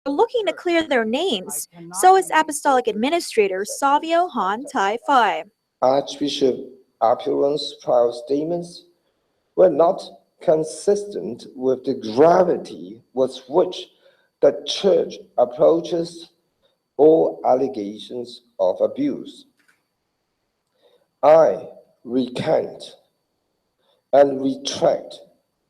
looking to clear their names. So is Apostolic Administrator Savio Han Tai Phi. Archbishop Apelon's prior statements were not consistent with the gravity with which the Church approaches all allegations of abuse. I recant and retract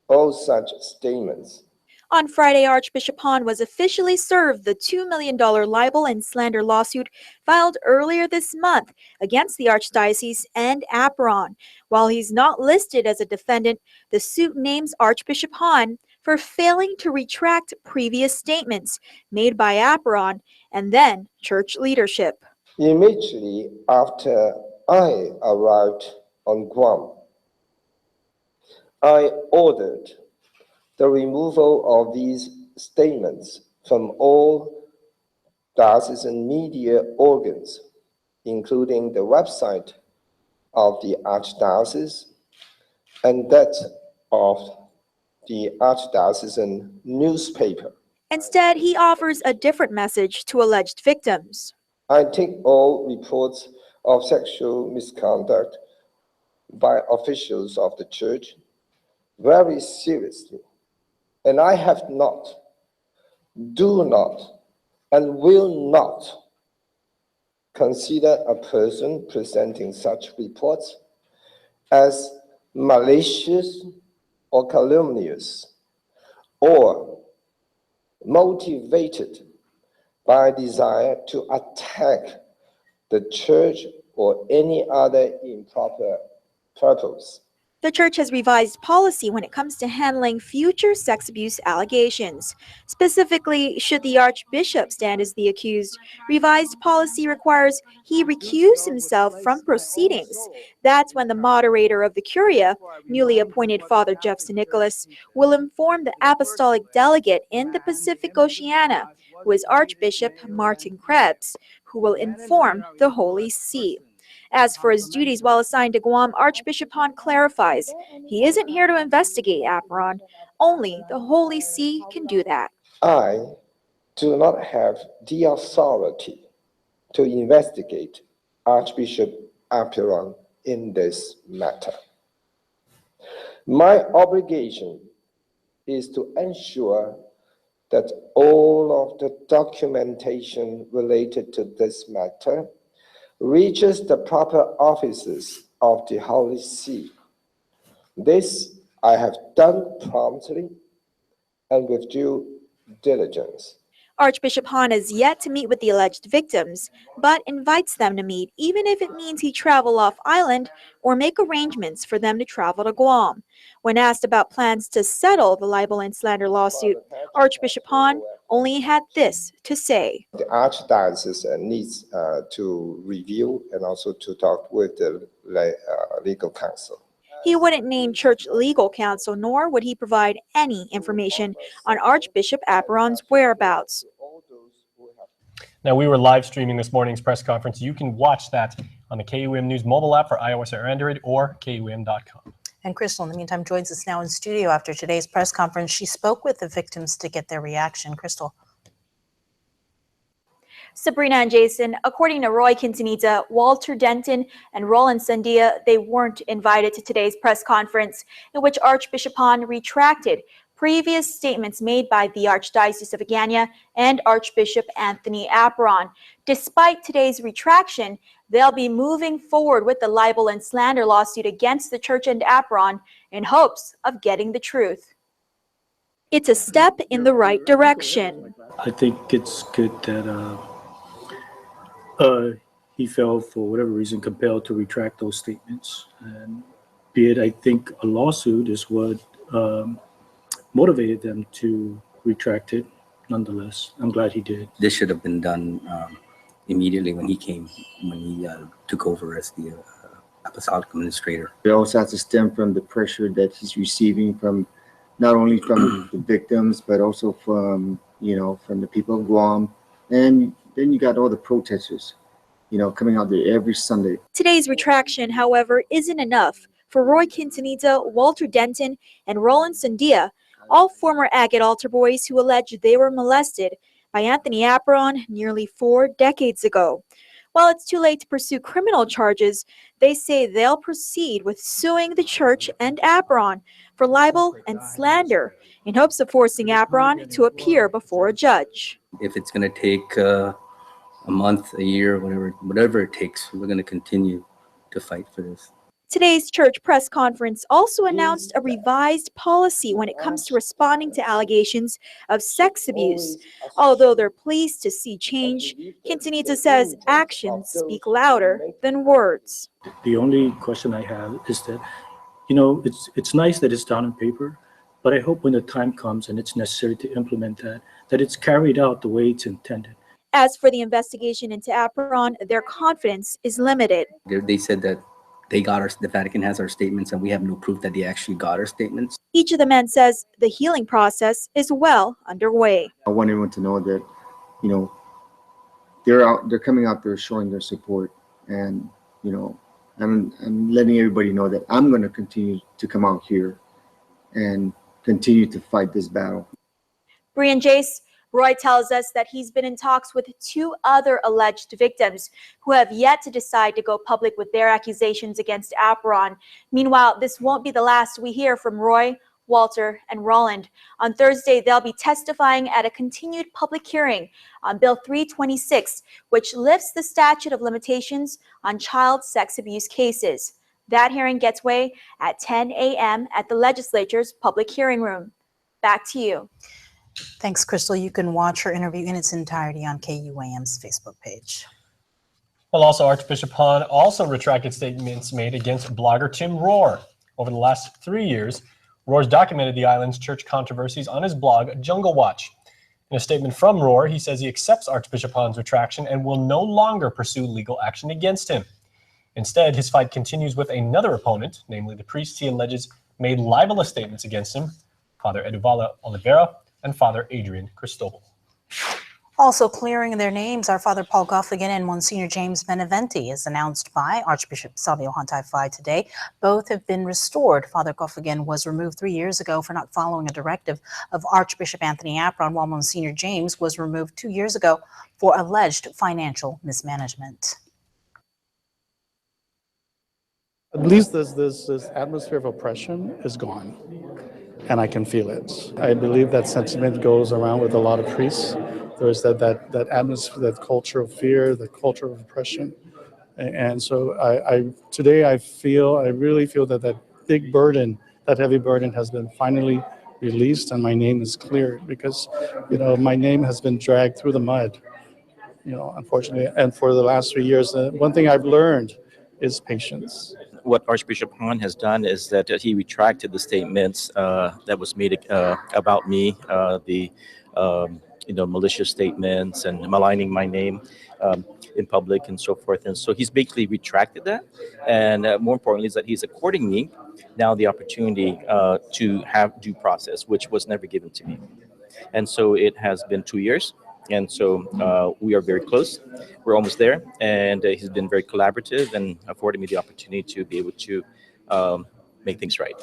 all such statements. On Friday, Archbishop Han was officially served the $2 million libel and slander lawsuit filed earlier this month against the Archdiocese and Apron. While he's not listed as a defendant, the suit names Archbishop Han for failing to retract previous statements made by Apron and then church leadership. Immediately after I arrived on Guam, I ordered the removal of these statements from all diocesan media organs, including the website of the Archdiocese and that of the Archdiocesan newspaper. Instead, he offers a different message to alleged victims. I take all reports of sexual misconduct by officials of the Church very seriously. And I have not, do not, and will not consider a person presenting such reports as malicious or calumnious or motivated by a desire to attack the Church or any other improper purpose. The Church has revised policy when it comes to handling future sex abuse allegations. Specifically, should the Archbishop stand as the accused, revised policy requires he recuse himself from proceedings. That's when the moderator of the Curia, newly appointed Father Jeff St. Nicholas, will inform the Apostolic Delegate in the Pacific Oceania, who is Archbishop Martin Krebs, who will inform the Holy See. As for his duties while assigned to Guam, Archbishop Han clarifies he isn't here to investigate Apron. Only the Holy See can do that. I do not have the authority to investigate Archbishop Apron in this matter. My obligation is to ensure that all of the documentation related to this matter reaches the proper offices of the Holy See. This I have done promptly and with due diligence. Archbishop Han has yet to meet with the alleged victims, but invites them to meet even if it means he travel off island or make arrangements for them to travel to Guam. When asked about plans to settle the libel and slander lawsuit, Archbishop Han only had this to say. The Archdiocese needs to review and also to talk with the legal counsel. He wouldn't name church legal counsel, nor would he provide any information on Archbishop Apron's whereabouts. Now, we were live streaming this morning's press conference. You can watch that on the KUAM News mobile app for iOS or Android or KUAM.com. And Crystal, in the meantime, joins us now in studio after today's press conference. She spoke with the victims to get their reaction. Crystal. Sabrina and Jason, according to Roy Quintanilla, Walter Denton, and Roland Sandia, they weren't invited to today's press conference in which Archbishop Han retracted previous statements made by the Archdiocese of Agana and Archbishop Anthony Apron. Despite today's retraction, they'll be moving forward with the libel and slander lawsuit against the Church and Apron in hopes of getting the truth. It's a step in the right direction. I think it's good that he felt, for whatever reason, compelled to retract those statements. And be it, I think a lawsuit is what motivated them to retract it. Nonetheless, I'm glad he did. This should have been done immediately when he took over as the apostolic administrator. It also has to stem from the pressure that he's receiving from not only from the victims, but also from, from the people of Guam. And then you got all the protesters, coming out there every Sunday. Today's retraction, however, isn't enough. For Roy Quintanilla, Walter Denton, and Roland Sandia, all former agate altar boys who allege they were molested, by Anthony Apron nearly 4 decades ago. While it's too late to pursue criminal charges, they say they'll proceed with suing the church and Apron for libel and slander in hopes of forcing Apron to appear before a judge. If it's going to take a month, a year, whatever it takes, we're going to continue to fight for this. Today's church press conference also announced a revised policy when it comes to responding to allegations of sex abuse. Although they're pleased to see change, Quintanilla says actions speak louder than words. The only question I have is that, you know, it's nice that it's down on paper, but I hope when the time comes and it's necessary to implement that it's carried out the way it's intended. As for the investigation into Apron, their confidence is limited. They said that the Vatican has our statements and we have no proof that they actually got our statements. Each of the men says the healing process is well underway. I want everyone to know that, you know, they're coming out there showing their support, and, you know, I'm letting everybody know that I'm going to continue to come out here and continue to fight this battle. Brian Jace, Roy tells us that he's been in talks with 2 other alleged victims who have yet to decide to go public with their accusations against Apron. Meanwhile, this won't be the last we hear from Roy, Walter, and Roland. On Thursday, they'll be testifying at a continued public hearing on Bill 326, which lifts the statute of limitations on child sex abuse cases. That hearing gets way at 10 a.m. at the legislature's public hearing room. Back to you. Thanks, Crystal. You can watch her interview in its entirety on KUAM's Facebook page. Well, also, Archbishop Hahn also retracted statements made against blogger Tim Rohr. Over the last 3 years, Rohr's documented the island's church controversies on his blog, Jungle Watch. In a statement from Rohr, he says he accepts Archbishop Hahn's retraction and will no longer pursue legal action against him. Instead, his fight continues with another opponent, namely the priest he alleges made libelous statements against him, Father Eduvaldo Oliveira and Father Adrian Cristobal. Also clearing their names are Father Paul Goffigan and Monsignor James Beneventi, as announced by Archbishop Savio Hantai today. Both have been restored. Father Goffigan was removed 3 years ago for not following a directive of Archbishop Anthony Apron, while Monsignor James was removed 2 years ago for alleged financial mismanagement. At least this atmosphere of oppression is gone, and I can feel it. I believe that sentiment goes around with a lot of priests. There's that atmosphere, that culture of fear, the culture of oppression. And so today I really feel that big burden, that heavy burden has been finally released, and my name is cleared, because, you know, my name has been dragged through the mud, you know, unfortunately. And for the last 3 years, one thing I've learned is patience. What Archbishop Hahn has done is that he retracted the statements that was made about me, the malicious statements and maligning my name in public and so forth. And so he's basically retracted that. And more importantly is that he's according me now the opportunity to have due process, which was never given to me. And so it has been 2 years. And so we are very close. We're almost there. And he's been very collaborative and afforded me the opportunity to be able to make things right.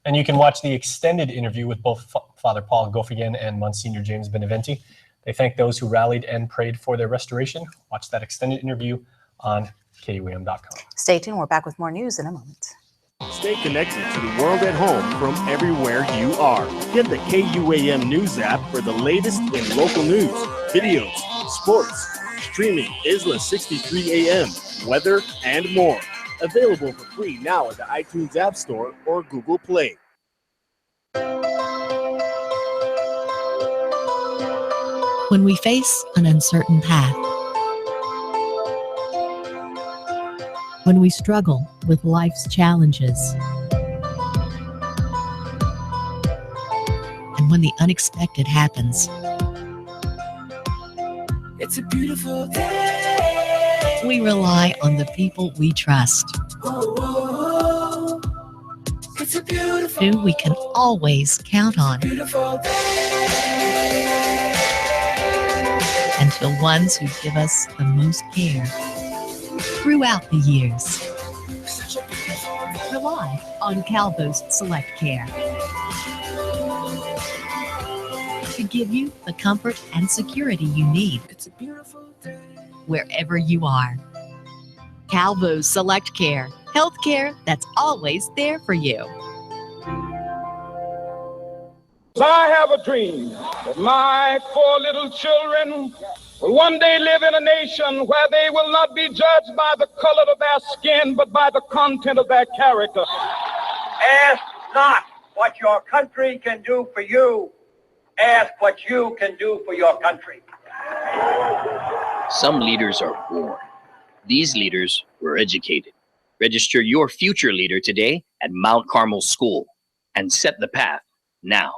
And you can watch the extended interview with both Father Paul Goffigan and Monsignor James Beneventi. They thank those who rallied and prayed for their restoration. Watch that extended interview on KUAM.com. Stay tuned. We're back with more news in a moment. Stay connected to the world at home from everywhere you are. Get the KUAM News app for the latest in local news, videos, sports, streaming, Isla 63 AM, weather, and more. Available for free now at the iTunes App Store or Google Play. When we face an uncertain path, when we struggle with life's challenges, and when the unexpected happens, it's a beautiful day. We rely on the people we trust, It's a beautiful, who we can always count on, beautiful day. and the ones who give us the most care throughout the years. Rely on CalPost Select Care. to give you the comfort and security you need It's a beautiful day. wherever you are. Calvo's Select Care, healthcare that's always there for you. I have a dream that my 4 little children will one day live in a nation where they will not be judged by the color of their skin, but by the content of their character. Ask not what your country can do for you. Ask what you can do for your country. Some leaders are born. These leaders were educated. Register your future leader today at Mount Carmel School and set the path now.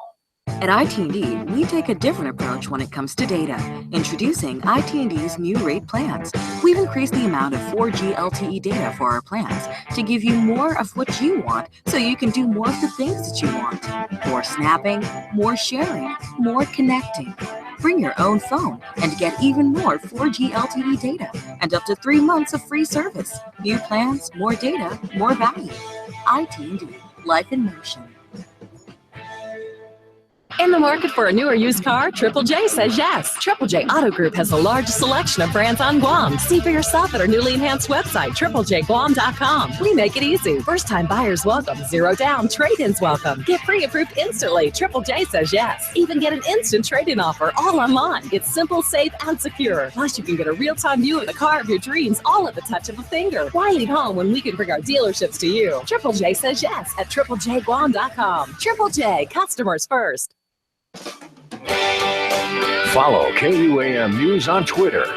At IT&D, we take a different approach when it comes to data. Introducing IT&D's new rate plans. We've increased the amount of 4G LTE data for our plans to give you more of what you want so you can do more of the things that you want. More snapping, more sharing, more connecting. Bring your own phone and get even more 4G LTE data and up to 3 months of free service. New plans, more data, more value. IT&D, life in motion. In the market for a new or used car, Triple J says yes. Triple J Auto Group has the largest selection of brands on Guam. See for yourself at our newly enhanced website, triplejguam.com. We make it easy. First-time buyers welcome. 0 down. Trade-ins welcome. Get pre-approved instantly. Triple J says yes. Even get an instant trade-in offer all online. It's simple, safe, and secure. Plus, you can get a real-time view of the car of your dreams all at the touch of a finger. Why leave home when we can bring our dealerships to you? Triple J says yes at triplejguam.com. Triple J, customers first. Follow KUAM News on Twitter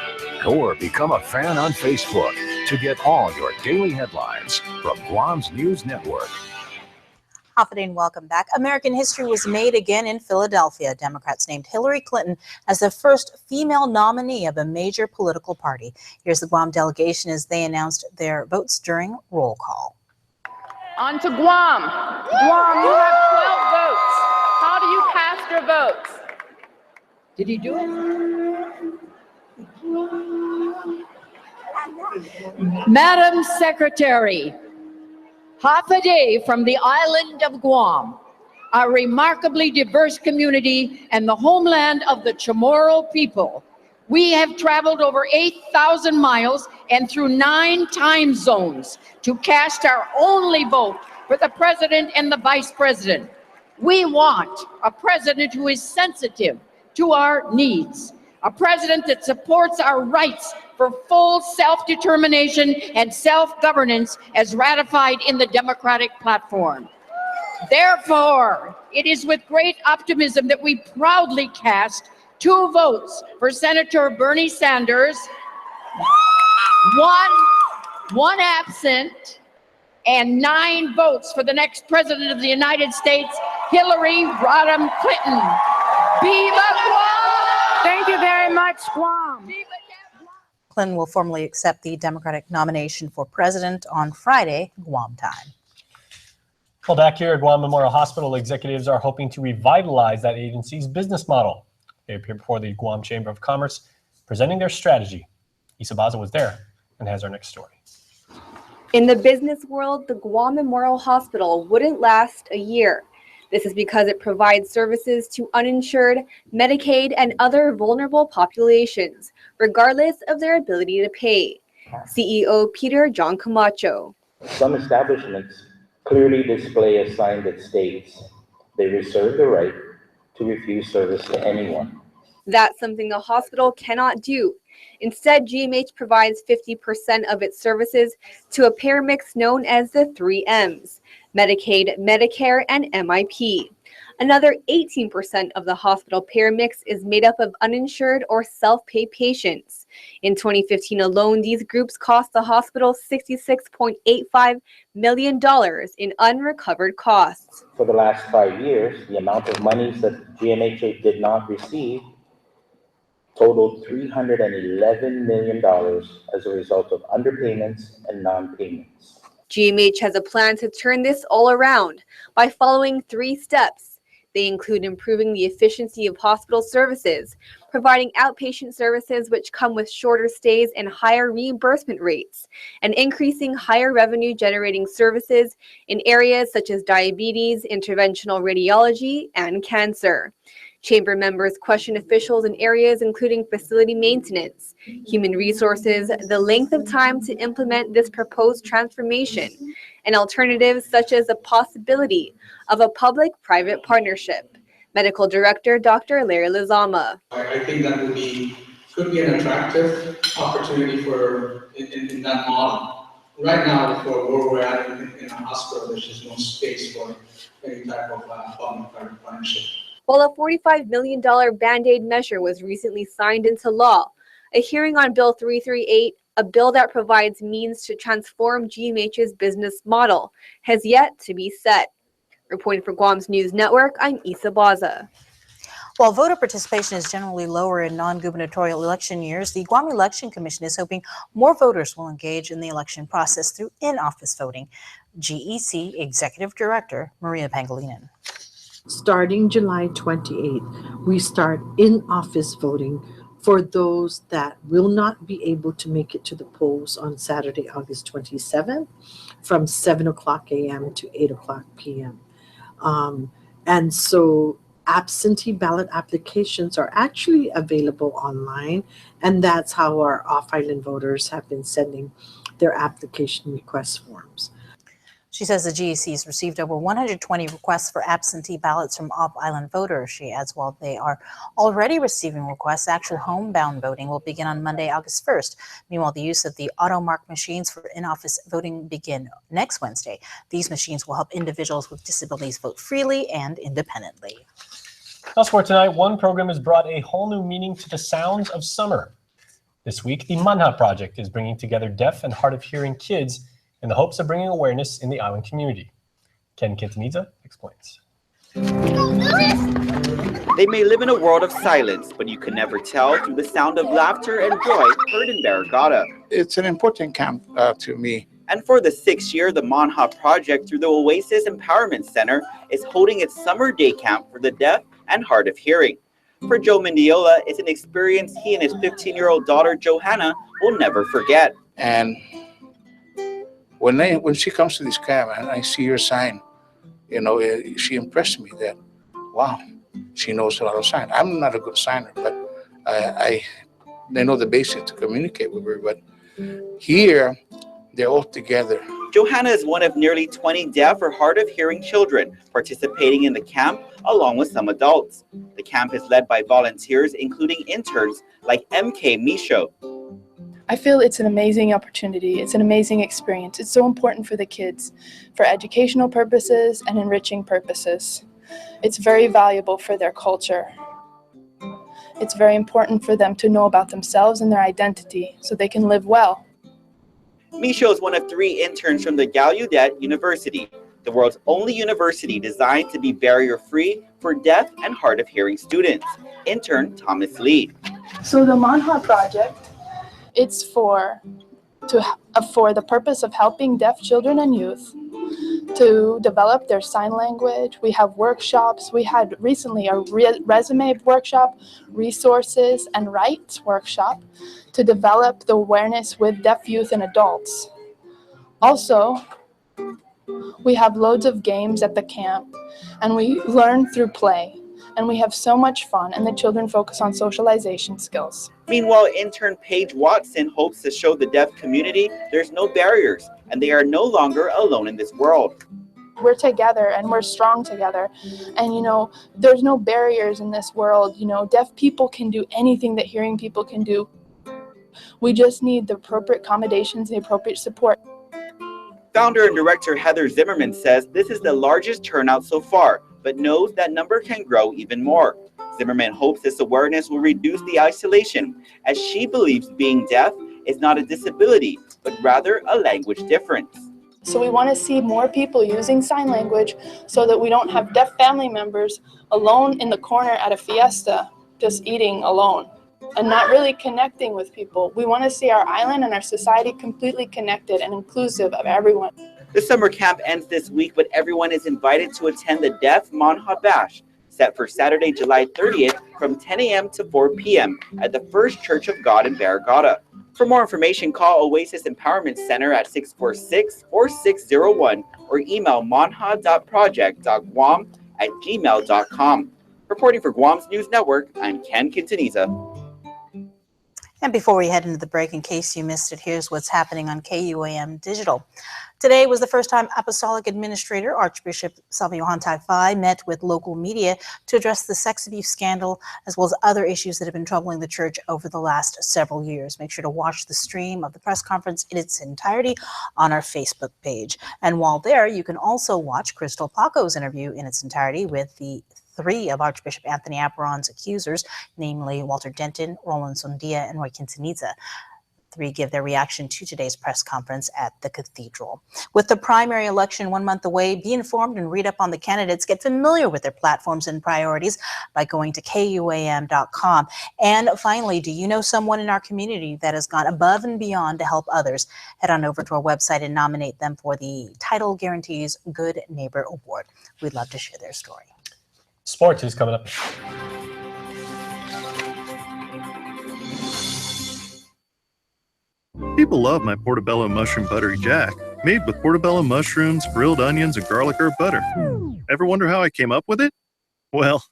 or become a fan on Facebook to get all your daily headlines from Guam's News Network. Hafidin, welcome back. American history was made again in Philadelphia. Democrats named Hillary Clinton as the first female nominee of a major political party. Here's the Guam delegation as they announced their votes during roll call. On to Guam. Guam, you have 12 votes. How do you cast your votes? Did he do it? Madam Secretary, Hafidin from the island of Guam, a remarkably diverse community and the homeland of the Chamorro people. We have traveled over 8,000 miles and through 9 time zones to cast our only vote for the president and the vice president. We want a president who is sensitive to our needs, a president that supports our rights for full self-determination and self-governance as ratified in the Democratic platform. Therefore, it is with great optimism that we proudly cast 2 votes for Senator Bernie Sanders, one absent, and 9 votes for the next president of the United States, Hillary Rodham Clinton. Viva Guam! Thank you very much, Guam. Clinton will formally accept the Democratic nomination for president on Friday, Guam time. Well, back here at Guam Memorial Hospital, executives are hoping to revitalize that agency's business model. They appeared before the Guam Chamber of Commerce, presenting their strategy. Issa Baza was there and has our next story. In the business world, the Guam Memorial Hospital wouldn't last a year. This is because it provides services to uninsured, Medicaid, and other vulnerable populations, regardless of their ability to pay. CEO Peter John Camacho. Some establishments clearly display a sign that states they reserve the right to refuse service to anyone. That's something a hospital cannot do. Instead, GMH provides 50% of its services to a payer mix known as the 3 M's, Medicaid, Medicare, and MIP. Another 18% of the hospital payer mix is made up of uninsured or self-pay patients. In 2015 alone, these groups cost the hospital $66.85 million in unrecovered costs. For the last 5 years, the amount of monies that GMHA did not receive totaled $311 million as a result of underpayments and non-payments. GMH has a plan to turn this all around by following 3 steps. They include improving the efficiency of hospital services, providing outpatient services which come with shorter stays and higher reimbursement rates, and increasing higher revenue generating services in areas such as diabetes, interventional radiology, and cancer. Chamber members questioned officials in areas including facility maintenance, human resources, the length of time to implement this proposed transformation, and alternatives such as the possibility of a public-private partnership. Medical Director Dr. Larry Lizama. I think that could be an attractive opportunity in that model. Right now, for where we're at in a hospital, there's just no space for any type of public-private partnership. While a $45 million Band-Aid measure was recently signed into law, a hearing on Bill 338, a bill that provides means to transform GMH's business model, has yet to be set. Reporting for Guam's News Network, I'm Isa Baza. While voter participation is generally lower in non-gubernatorial election years, the Guam Election Commission is hoping more voters will engage in the election process through in-office voting. GEC Executive Director Maria Pangilinan. Starting July 28th, we start in-office voting for those that will not be able to make it to the polls on Saturday, August 27th from 7 o'clock a.m. to 8 o'clock p.m. And so absentee ballot applications are actually available online, and that's how our off-island voters have been sending their application request forms. She says the GEC has received over 120 requests for absentee ballots from off-island voters. She adds while they are already receiving requests, actual homebound voting will begin on Monday, August 1st. Meanwhile, the use of the auto-mark machines for in-office voting begin next Wednesday. These machines will help individuals with disabilities vote freely and independently. Elsewhere tonight, one program has brought a whole new meaning to the sounds of summer. This week, the Manha Project is bringing together deaf and hard of hearing kids in the hopes of bringing awareness in the island community. Ken Quintanilla explains. They may live in a world of silence, but you can never tell through the sound of laughter and joy heard in Barrigada. It's an important camp to me. And for the 6th year, the Manha Project through the Oasis Empowerment Center is holding its summer day camp for the deaf and hard of hearing. For Joe Mendiola, it's an experience he and his 15-year-old daughter, Johanna, will never forget. And when she comes to this camp and I see her sign, you know, she impressed me that, wow, she knows a lot of sign. I'm not a good signer, but I know the basics to communicate with her. But here, they're all together. Johanna is one of nearly 20 deaf or hard of hearing children participating in the camp along with some adults. The camp is led by volunteers, including interns like MK Misho. I feel it's an amazing opportunity. It's an amazing experience. It's so important for the kids, for educational purposes and enriching purposes. It's very valuable for their culture. It's very important for them to know about themselves and their identity so they can live well. Misho is one of 3 interns from the Gallaudet University, the world's only university designed to be barrier-free for deaf and hard of hearing students. Intern Thomas Lee. So the Manha Project, it's for the purpose of helping deaf children and youth to develop their sign language. We have workshops. We had recently a resume workshop, resources and rights workshop to develop the awareness with deaf youth and adults. Also, we have loads of games at the camp and we learn through play. And we have so much fun, and the children focus on socialization skills. Meanwhile, intern Paige Watson hopes to show the deaf community there's no barriers, and they are no longer alone in this world. We're together, and we're strong together. And, you know, there's no barriers in this world. You know, deaf people can do anything that hearing people can do. We just need the appropriate accommodations, the appropriate support. Founder and director Heather Zimmerman says this is the largest turnout so far, but knows that number can grow even more. Zimmerman hopes this awareness will reduce the isolation, as she believes being deaf is not a disability, but rather a language difference. So we want to see more people using sign language so that we don't have deaf family members alone in the corner at a fiesta, just eating alone and not really connecting with people. We want to see our island and our society completely connected and inclusive of everyone. The summer camp ends this week, but everyone is invited to attend the Deaf Manha Bash, set for Saturday, July 30th from 10 a.m. to 4 p.m. at the First Church of God in Barrigada. For more information, call Oasis Empowerment Center at 646-4601 or email manha.project.guam@gmail.com. Reporting for Guam's News Network, I'm Ken Quintanilla. And before we head into the break, in case you missed it, here's what's happening on KUAM Digital. Today was the first time Apostolic Administrator Archbishop Savio Hantai met with local media to address the sex abuse scandal, as well as other issues that have been troubling the church over the last several years. Make sure to watch the stream of the press conference in its entirety on our Facebook page. And while there, you can also watch Crystal Paco's interview in its entirety with the three of Archbishop Anthony Apparon's accusers, namely Walter Denton, Roland Sondia, and Roy Quintanilla. Three give their reaction to today's press conference at the cathedral. With the primary election 1 month away, be informed and read up on the candidates. Get familiar with their platforms and priorities by going to KUAM.com. And finally, do you know someone in our community that has gone above and beyond to help others? Head on over to our website and nominate them for the Title Guarantees Good Neighbor Award. We'd love to share their story. Sports is coming up. People love my portobello mushroom buttery jack, made with portobello mushrooms, grilled onions, and garlic herb butter. Ever wonder how I came up with it? Well,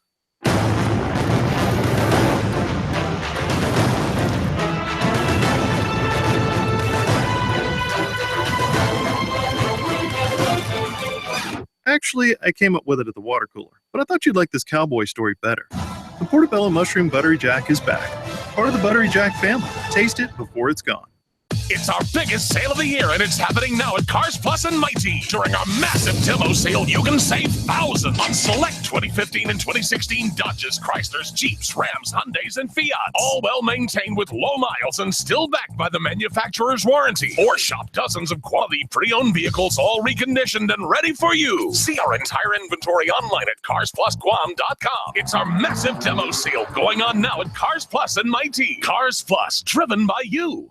actually, I came up with it at the water cooler, but I thought you'd like this cowboy story better. The portobello mushroom buttery jack is back. Part of the buttery jack family. Taste it before it's gone. It's our biggest sale of the year, and it's happening now at Cars Plus and Mighty. During our massive demo sale, you can save thousands on select 2015 and 2016 Dodges, Chryslers, Jeeps, Rams, Hyundais, and Fiat. All well maintained with low miles and still backed by the manufacturer's warranty. Or shop dozens of quality pre-owned vehicles, all reconditioned and ready for you. See our entire inventory online at CarsPlusGuam.com. It's our massive demo sale going on now at Cars Plus and Mighty. Cars Plus, driven by you.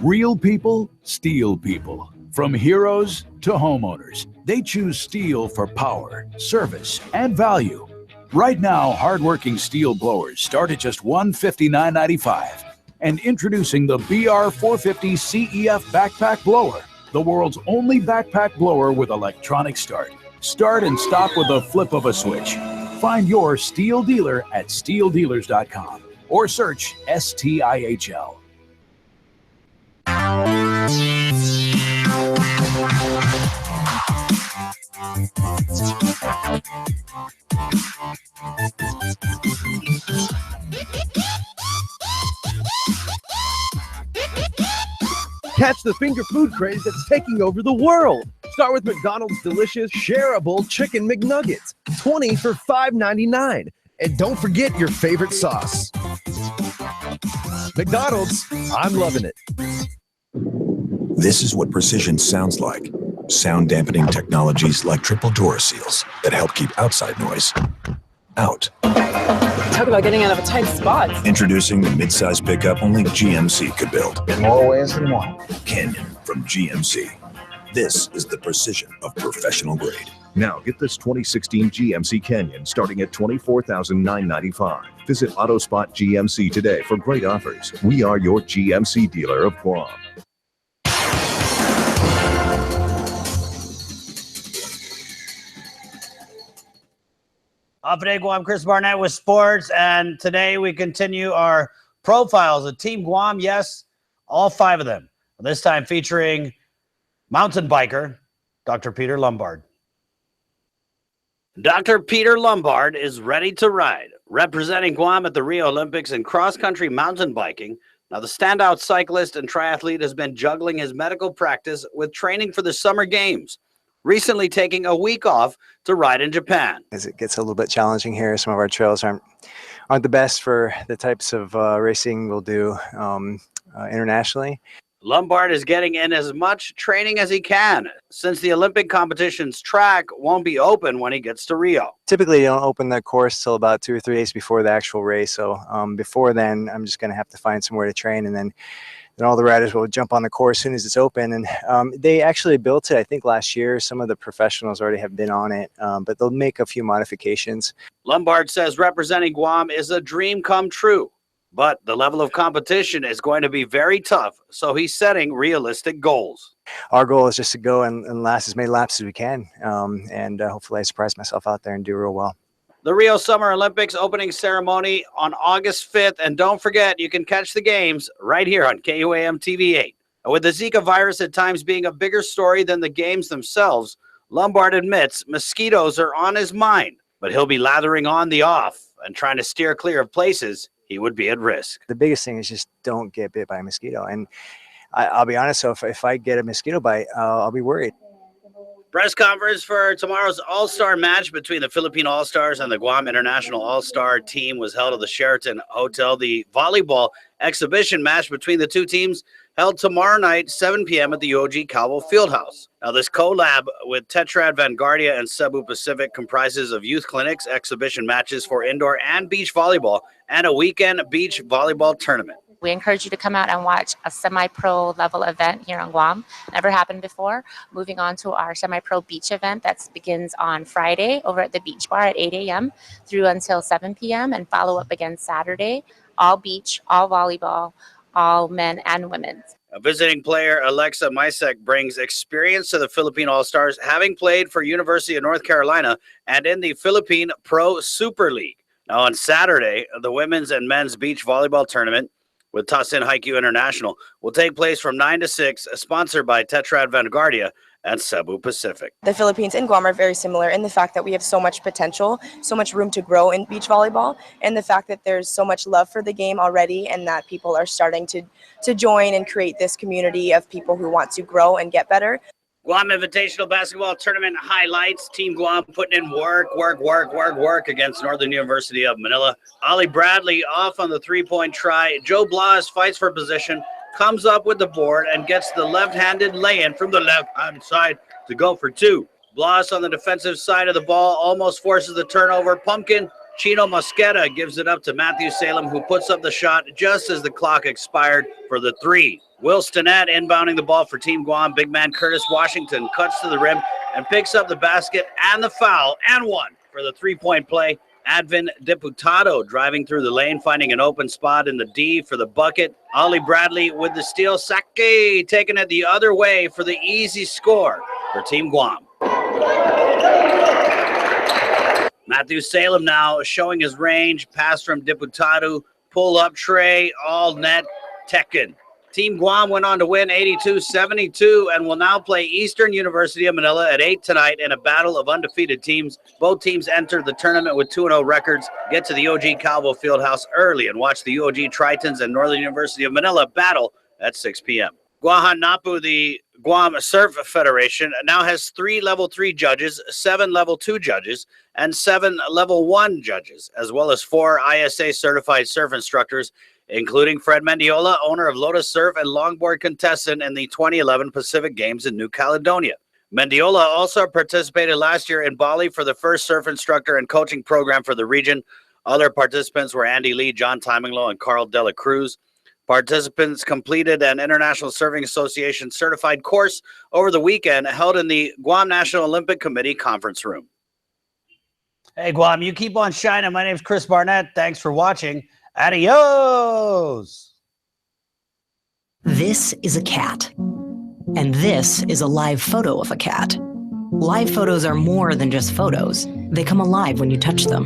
Real people, steel people. From heroes to homeowners, they choose steel for power, service, and value. Right now, hardworking steel blowers start at just $159.95. And introducing the BR450 CEF Backpack Blower, the world's only backpack blower with electronic start. Start and stop with a flip of a switch. Find your steel dealer at steeldealers.com or search STIHL. Catch the finger food craze that's taking over the world. Start with McDonald's delicious shareable chicken McNuggets, 20 for $5.99. And don't forget your favorite sauce. McDonald's, I'm loving it. This is what precision sounds like. Sound dampening technologies like triple door seals that help keep outside noise out. Talk about getting out of a tight spot. Introducing the midsize pickup only GMC could build. In more ways than one. Canyon from GMC. This is the precision of professional grade. Now get this 2016 GMC Canyon starting at $24,995. Visit AutoSpot GMC today for great offers. We are your GMC dealer of Guam. Today, Guam, Chris Barnett with sports, and today we continue our profiles of Team Guam. Yes, all 5 of them. This time featuring mountain biker Dr. Peter Lombard. Dr. Peter Lombard is ready to ride, representing Guam at the Rio Olympics in cross-country mountain biking. Now, the standout cyclist and triathlete has been juggling his medical practice with training for the Summer Games, recently taking a week off to ride in Japan. As it gets a little bit challenging here, some of our trails aren't the best for the types of racing we'll do internationally. Lombard is getting in as much training as he can, since the Olympic competition's track won't be open when he gets to Rio. Typically, you don't open the course till about 2 or 3 days before the actual race. So before then, I'm just going to have to find somewhere to train, and then all the riders will jump on the course as soon as it's open. And they actually built it, I think, last year. Some of the professionals already have been on it, but they'll make a few modifications. Lombard says representing Guam is a dream come true, but the level of competition is going to be very tough, so he's setting realistic goals. Our goal is just to go and last as many laps as we can, and hopefully I surprise myself out there and do real well. The Rio Summer Olympics opening ceremony on August 5th. And don't forget, you can catch the games right here on KUAM TV 8. With the Zika virus at times being a bigger story than the games themselves, Lombard admits mosquitoes are on his mind, but he'll be lathering on the off and trying to steer clear of places he would be at risk. The biggest thing is just don't get bit by a mosquito. And I'll be honest, so if I get a mosquito bite, I'll be worried. Press conference for tomorrow's All-Star match between the Philippine All-Stars and the Guam International All-Star team was held at the Sheraton Hotel. The volleyball exhibition match between the two teams held tomorrow night, 7 p.m. at the UOG Calvo Fieldhouse. Now, this collab with Tetrad Vanguardia and Cebu Pacific comprises of youth clinics, exhibition matches for indoor and beach volleyball, and a weekend beach volleyball tournament. We encourage you to come out and watch a semi-pro level event here on Guam. Never happened before. Moving on to our semi-pro beach event that begins on Friday over at the beach bar at 8 a.m. through until 7 p.m. and follow up again Saturday. All beach, all volleyball, all men and women. A visiting player, Alexa Misek, brings experience to the Philippine All-Stars, having played for University of North Carolina and in the Philippine Pro Super League. Now on Saturday, the women's and men's beach volleyball tournament with Tasin Haikyuu International will take place from 9 to 6, sponsored by Tetrad Vanguardia and Cebu Pacific. The Philippines and Guam are very similar in the fact that we have so much potential, so much room to grow in beach volleyball, and the fact that there's so much love for the game already and that people are starting to join and create this community of people who want to grow and get better. Guam Invitational Basketball Tournament highlights. Team Guam putting in work against Northern University of Manila. Ollie Bradley off on the three-point try. Joe Blas fights for position, comes up with the board, and gets the left-handed lay-in from the left-hand side to go for two. Blas on the defensive side of the ball almost forces the turnover. Pumpkin Chino Mosqueda gives it up to Matthew Salem, who puts up the shot just as the clock expired for the three. Will Stinnett inbounding the ball for Team Guam. Big man Curtis Washington cuts to the rim and picks up the basket and the foul and one for the three-point play. Advin Diputado driving through the lane, finding an open spot in the D for the bucket. Ollie Bradley with the steal. Sake taking it the other way for the easy score for Team Guam. Matthew Salem now showing his range. Pass from Diputado. Pull up tray. All net. Tekken. Team Guam went on to win 82-72 and will now play Eastern University of Manila at 8 tonight in a battle of undefeated teams. Both teams enter the tournament with 2-0 records. Get to the UOG Calvo Fieldhouse early and watch the UOG Tritons and Northern University of Manila battle at 6 p.m. Guahan Napu, the Guam Surf Federation, now has 3 level 3 judges, 7 level 2 judges, and 7 level 1 judges, as well as 4 ISA certified surf instructors, including Fred Mendiola, owner of Lotus Surf and longboard contestant in the 2011 Pacific Games in New Caledonia. Mendiola also participated last year in Bali for the first surf instructor and coaching program for the region. Other participants were Andy Lee, John Timinglow, and Carl Dela Cruz. Participants completed an International Surfing Association certified course over the weekend held in the Guam National Olympic Committee conference room. Hey, Guam, you keep on shining. My name's Chris Barnett. Thanks for watching. Adios! This is a cat. And this is a live photo of a cat. Live photos are more than just photos. They come alive when you touch them.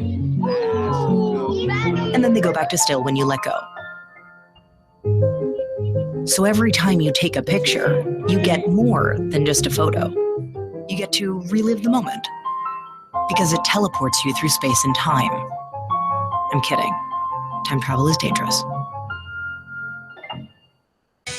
And then they go back to still when you let go. So every time you take a picture, you get more than just a photo. You get to relive the moment. Because it teleports you through space and time. I'm kidding. Time travel is dangerous.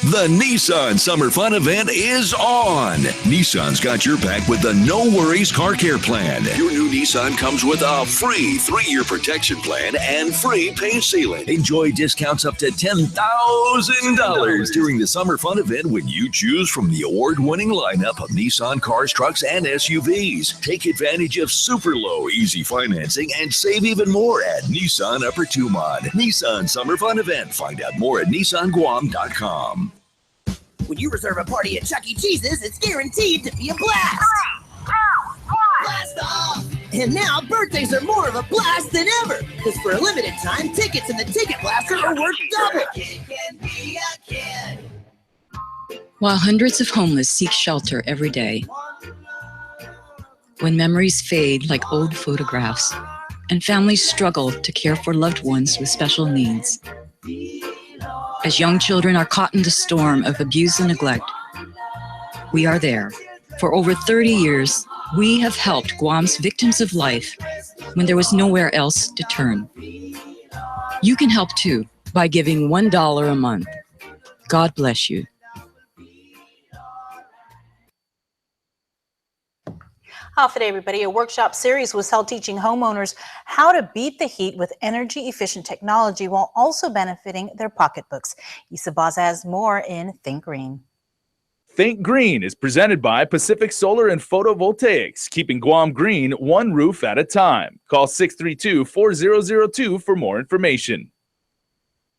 The Nissan Summer Fun event is on. Nissan's got your back with the No Worries Car Care Plan. Your new Nissan comes with a free 3-year protection plan and free paint sealing. Enjoy discounts up to $10,000 during the Summer Fun event when you choose from the award-winning lineup of Nissan cars, trucks, and SUVs. Take advantage of super low, easy financing and save even more at Nissan Upper Tumon. Nissan Summer Fun event. Find out more at nissanguam.com. When you reserve a party at Chuck E. Cheese's, it's guaranteed to be a blast! Blast off! And now, birthdays are more of a blast than ever! Because for a limited time, tickets in the Ticket Blaster are worth double! While hundreds of homeless seek shelter every day, when memories fade like old photographs, and families struggle to care for loved ones with special needs. As young children are caught in the storm of abuse and neglect, we are there. For over 30 years, we have helped Guam's victims of life when there was nowhere else to turn. You can help too by giving $1 a month. God bless you. Off today, everybody. A workshop series was held teaching homeowners how to beat the heat with energy-efficient technology while also benefiting their pocketbooks. Issa Baza has more in Think Green. Think Green is presented by Pacific Solar and Photovoltaics, keeping Guam green one roof at a time. Call 632-4002 for more information.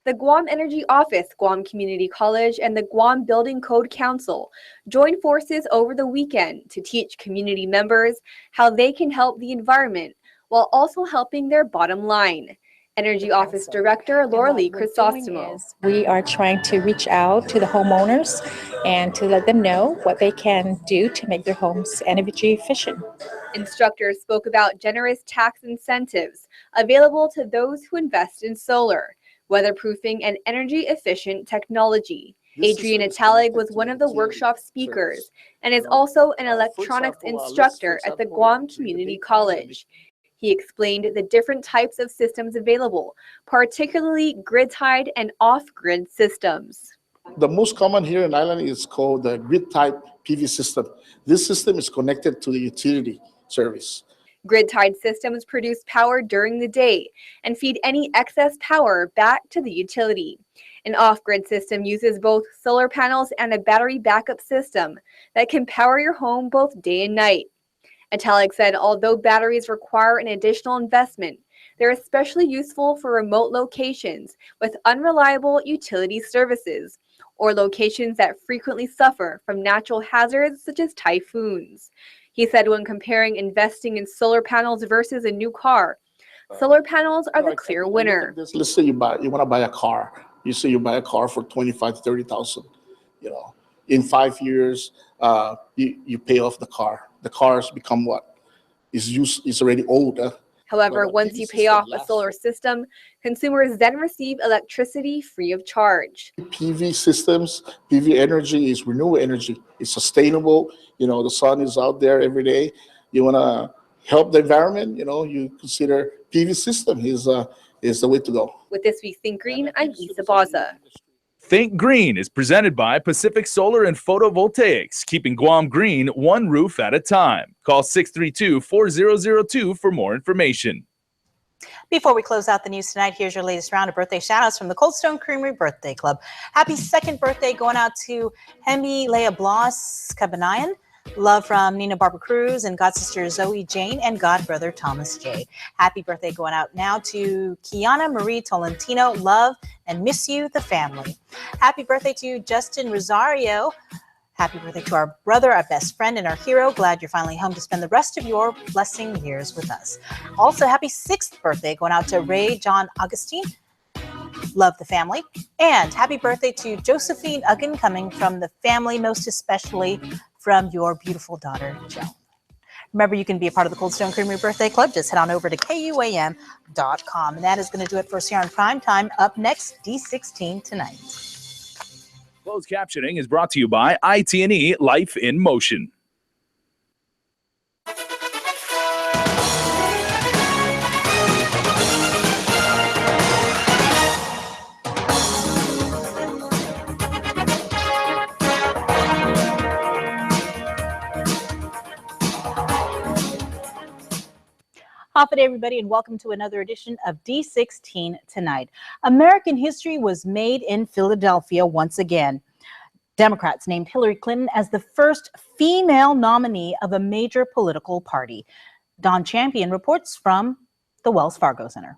The Guam Energy Office, Guam Community College, and the Guam Building Code Council joined forces over the weekend to teach community members how they can help the environment while also helping their bottom line. Energy Office Director Laura Lee Chrysostomo. We are trying to reach out to the homeowners and to let them know what they can do to make their homes energy efficient. Instructors spoke about generous tax incentives available to those who invest in solar, weatherproofing, and energy-efficient technology. Adrian Atalig was one of the workshop speakers and is also an electronics instructor at the Guam Community College. He explained the different types of systems available, particularly grid-tied and off-grid systems. The most common here in Island is called the grid-tied PV system. This system is connected to the utility service. Grid-tied systems produce power during the day and feed any excess power back to the utility. An off-grid system uses both solar panels and a battery backup system that can power your home both day and night. Atalig said although batteries require an additional investment, they're especially useful for remote locations with unreliable utility services or locations that frequently suffer from natural hazards such as typhoons. He said when comparing investing in solar panels versus a new car, solar panels are the clear winner. Let's say you want to buy a car. You say you buy a car for $25,000 to $30,000. You know, in 5 years, you pay off the car. The cars become what? It's already old. However, once you pay off a solar system, consumers then receive electricity free of charge. PV systems, PV energy is renewable energy. It's sustainable. You know, the sun is out there every day. You want to help the environment, you know, you consider PV system is the way to go. With this week's Think Green, I'm Issa Baza. Think Green is presented by Pacific Solar and Photovoltaics, keeping Guam green one roof at a time. Call 632-4002 for more information. Before we close out the news tonight, here's your latest round of birthday shout-outs from the Cold Stone Creamery Birthday Club. Happy second birthday going out to Hemi Leah Blas Cabanayan. Love from Nina Barbara Cruz and godsister Zoe Jane and godbrother Thomas J. Happy birthday going out now to Kiana Marie Tolentino. Love and miss you, the family. Happy birthday to Justin Rosario. Happy birthday to our brother, our best friend, and our hero. Glad you're finally home to spend the rest of your blessing years with us. Also, happy 6th birthday going out to Ray John Augustine. Love the family. And happy birthday to Josephine Uggan, coming from the family, most especially from your beautiful daughter, Joan. Remember, you can be a part of the Cold Stone Creamery Birthday Club. Just head on over to KUAM.com. And that is going to do it for us here on Primetime. Up next, D16 Tonight. Closed captioning is brought to you by IT&E Life in Motion. Good day, everybody, and welcome to another edition of D16 Tonight. American history was made in Philadelphia once again. Democrats named Hillary Clinton as the first female nominee of a major political party. Don Champion reports from the Wells Fargo Center.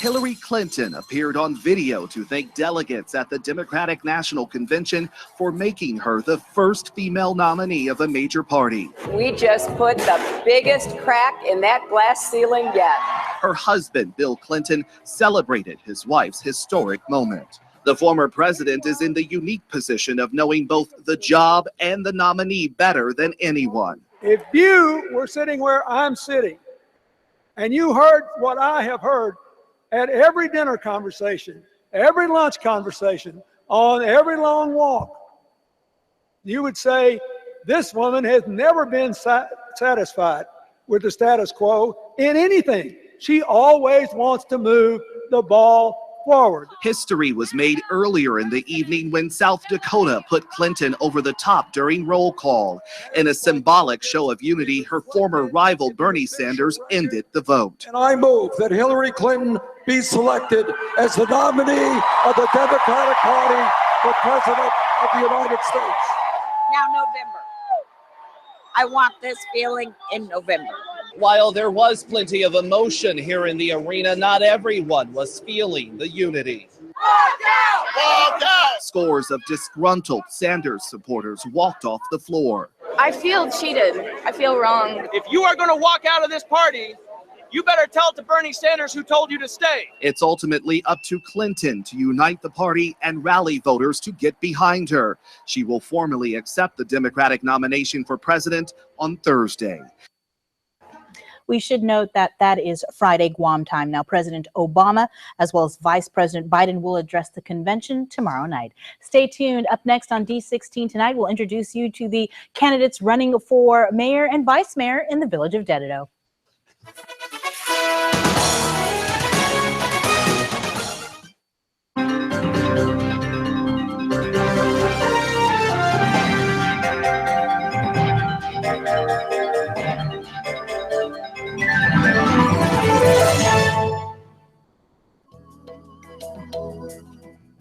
Hillary Clinton appeared on video to thank delegates at the Democratic National Convention for making her the first female nominee of a major party. We just put the biggest crack in that glass ceiling yet. Her husband, Bill Clinton, celebrated his wife's historic moment. The former president is in the unique position of knowing both the job and the nominee better than anyone. If you were sitting where I'm sitting and you heard what I have heard at every dinner conversation, every lunch conversation, on every long walk, you would say, this woman has never been satisfied with the status quo in anything. She always wants to move the ball forward. History was made earlier in the evening when South Dakota put Clinton over the top during roll call. In a symbolic show of unity, her former rival Bernie Sanders ended the vote. And I move that Hillary Clinton be selected as the nominee of the Democratic Party for President of the United States. Now November. I want this feeling in November. While there was plenty of emotion here in the arena, not everyone was feeling the unity. Walk out! Walk out! Scores of disgruntled Sanders supporters walked off the floor. I feel cheated. I feel wrong. If you are going to walk out of this party, you better tell it to Bernie Sanders who told you to stay. It's ultimately up to Clinton to unite the party and rally voters to get behind her. She will formally accept the Democratic nomination for president on Thursday. We should note that that is Friday Guam time. Now, President Obama, as well as Vice President Biden, will address the convention tomorrow night. Stay tuned. Up next on D16 tonight, we'll introduce you to the candidates running for mayor and vice mayor in the village of Dededo.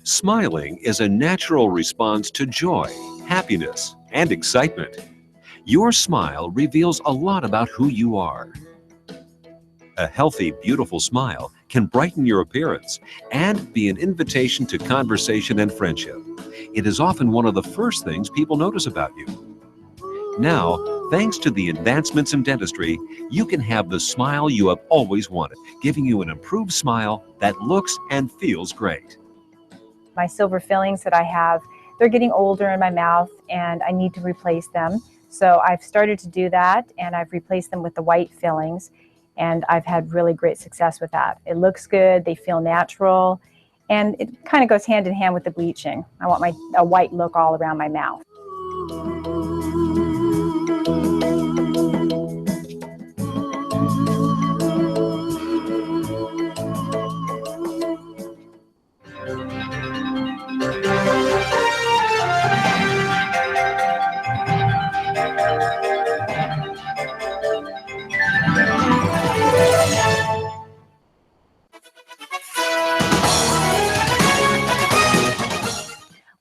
Smiling is a natural response to joy, happiness, and excitement. Your smile reveals a lot about who you are. A healthy, beautiful smile can brighten your appearance and be an invitation to conversation and friendship. It is often one of the first things people notice about you. Now, thanks to the advancements in dentistry, you can have the smile you have always wanted, giving you an improved smile that looks and feels great. My silver fillings that I have, they're getting older in my mouth and I need to replace them. So I've started to do that and I've replaced them with the white fillings and I've had really great success with that. It looks good, they feel natural, and it kind of goes hand in hand with the bleaching. I want a white look all around my mouth.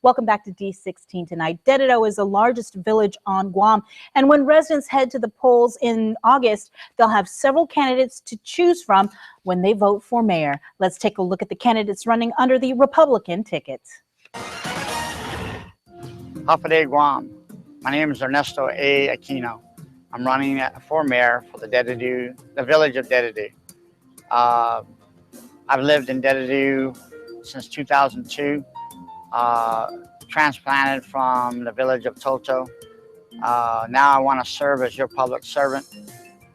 Welcome back to D16 tonight. Dededo is the largest village on Guam, and when residents head to the polls in August, they'll have several candidates to choose from when they vote for mayor. Let's take a look at the candidates running under the Republican ticket. Hapaday Guam. My name is Ernesto A. Aquino. I'm running for mayor for the village of Dededo. I've lived in Dededo since 2002. Transplanted from the village of Toto. Now I want to serve as your public servant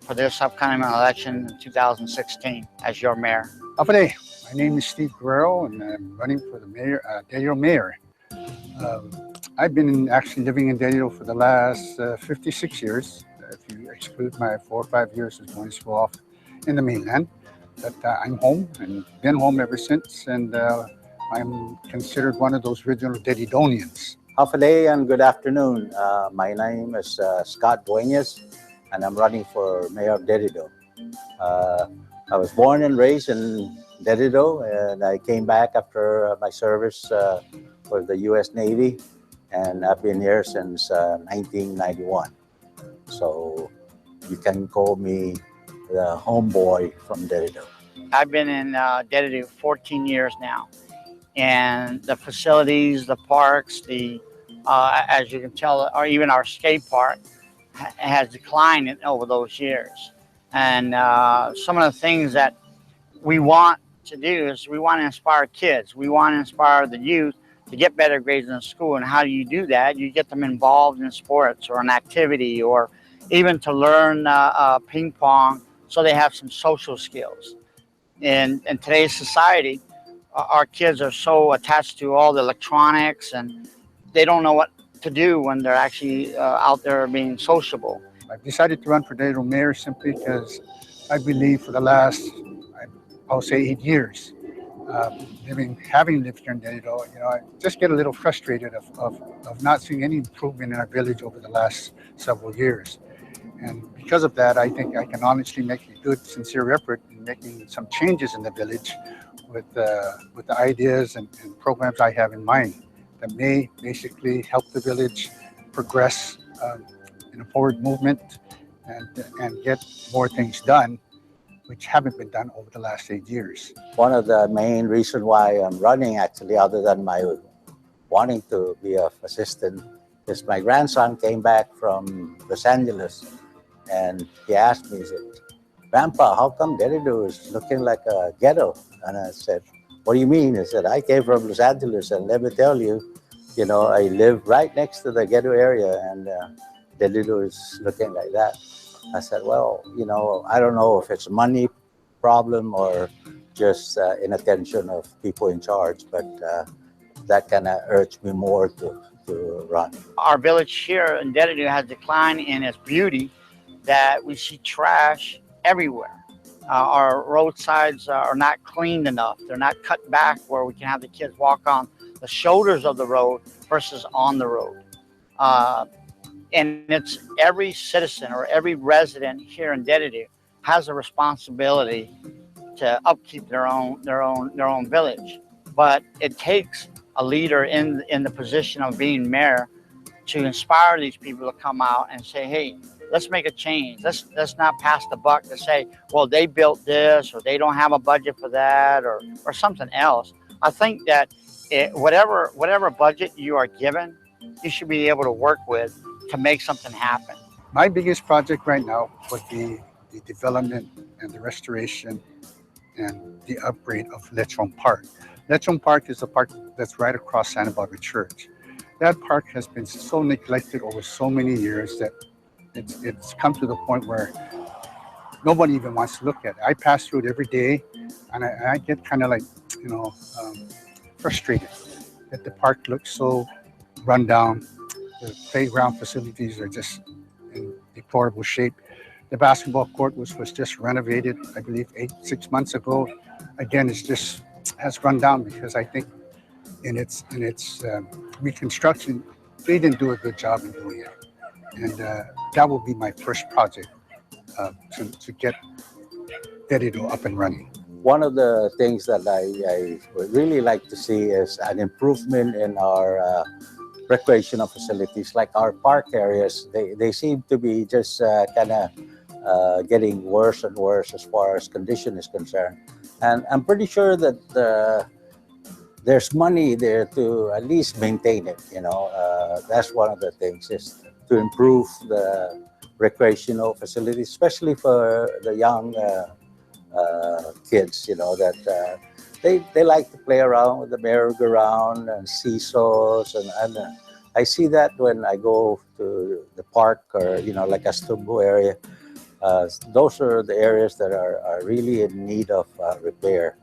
for this upcoming election in 2016 as your mayor. Hapaday. My name is Steve Guerrero and I'm running for the mayor, Dededo mayor. I've been actually living in Dededo for the last 56 years, if you exclude my 4 or 5 years of going to school off in the mainland. But I'm home and been home ever since, and I'm considered one of those original Dededonians. Hapaday and good afternoon. My name is Scott Dueñas, and I'm running for mayor of Dededo. I was born and raised in Dededo, and I came back after my service for the U.S. Navy, and I've been here since 1991. So you can call me the homeboy from Dededo. I've been in Dededo 14 years now, and the facilities, the parks, as you can tell, or even our skate park has declined over those years. And some of the things that we want to do is we want to inspire kids. We want to inspire the youth to get better grades in school. And how do you do that? You get them involved in sports or an activity, or even to learn ping pong so they have some social skills. In today's society, our kids are so attached to all the electronics and they don't know what to do when they're actually out there being sociable. I've decided to run for Dededo mayor simply because I believe for the last, I'll say 8 years, having lived here in Dededo, I just get a little frustrated of not seeing any improvement in our village over the last several years. And because of that, I think I can honestly make a good, sincere effort in making some changes in the village with the ideas and programs I have in mind that may basically help the village progress in a forward movement and get more things done, which haven't been done over the last 8 years. One of the main reasons why I'm running, actually, other than my wanting to be an assistant, is my grandson came back from Los Angeles and he asked me, he said, "Grandpa, how come Dededo is looking like a ghetto?" And I said, "What do you mean?" He said, "I came from Los Angeles and let me tell you, I live right next to the ghetto area and Dededo is looking like that." I said, "Well, I don't know if it's a money problem or just inattention of people in charge, but that kind of urged me more to run." Our village here in Dededo has declined in its beauty, that we see trash everywhere. Our roadsides are not cleaned enough. They're not cut back where we can have the kids walk on the shoulders of the road versus on the road. And it's every citizen or every resident here in Dededo has a responsibility to upkeep their own village. But it takes a leader in the position of being mayor to inspire these people to come out and say, "Hey, let's make a change. Let's not pass the buck to say, well, they built this or they don't have a budget for that or something else." I think that whatever budget you are given, you should be able to work with to make something happen. My biggest project right now would be the development and the restoration and the upgrade of Lechon Park. Lechon Park is a park that's right across Santa Barbara Church. That park has been so neglected over so many years that it's come to the point where nobody even wants to look at it. I pass through it every day and I get kind of like, frustrated that the park looks so run down. The playground facilities are just in deplorable shape. The basketball court was just renovated, I believe, 6 months ago. Again, it's just has run down because I think in its reconstruction, they didn't do a good job in doing it. And that will be my first project to get Dededo up and running. One of the things that I would really like to see is an improvement in our recreational facilities, like our park areas. They seem to be just kind of getting worse and worse as far as condition is concerned. And I'm pretty sure that there's money there to at least maintain it. That's one of the things, is to improve the recreational facilities, especially for the young kids, that they like to play around with the merry-go-round and seesaws, and I see that when I go to the park or like a Stumbo area. Those are the areas that are really in need of repair,